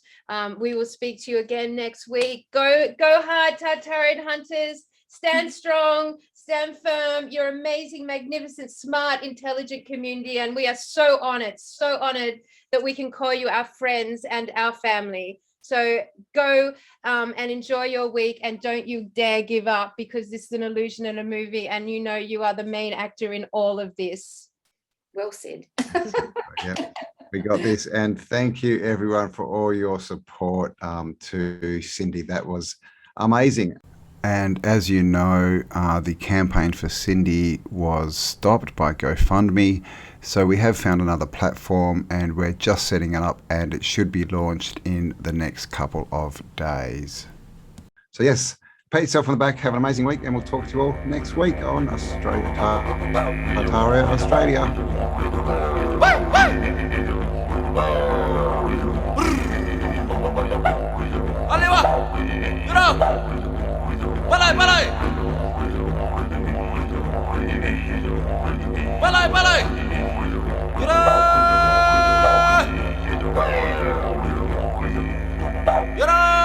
we will speak to you again next week. Go hard, Tartarian hunters. Stand strong, stand firm. You're amazing, magnificent, smart, intelligent community. And we are so honored that we can call you our friends and our family. So go and enjoy your week, and don't you dare give up, because this is an illusion and a movie, and you are the main actor in all of this. Well said. Yeah, we got this. And thank you everyone for all your support to Cindy. That was amazing. And as you know, the campaign for Cindy was stopped by GoFundMe. So we have found another platform, and we're just setting it up, and it should be launched in the next couple of days. So yes, Pat yourself on the back. Have an amazing week, and we'll talk to you all next week on Tartaria Australia. Aliwa! Yura! Balai, balai! Balai, balai! Yura! Yura!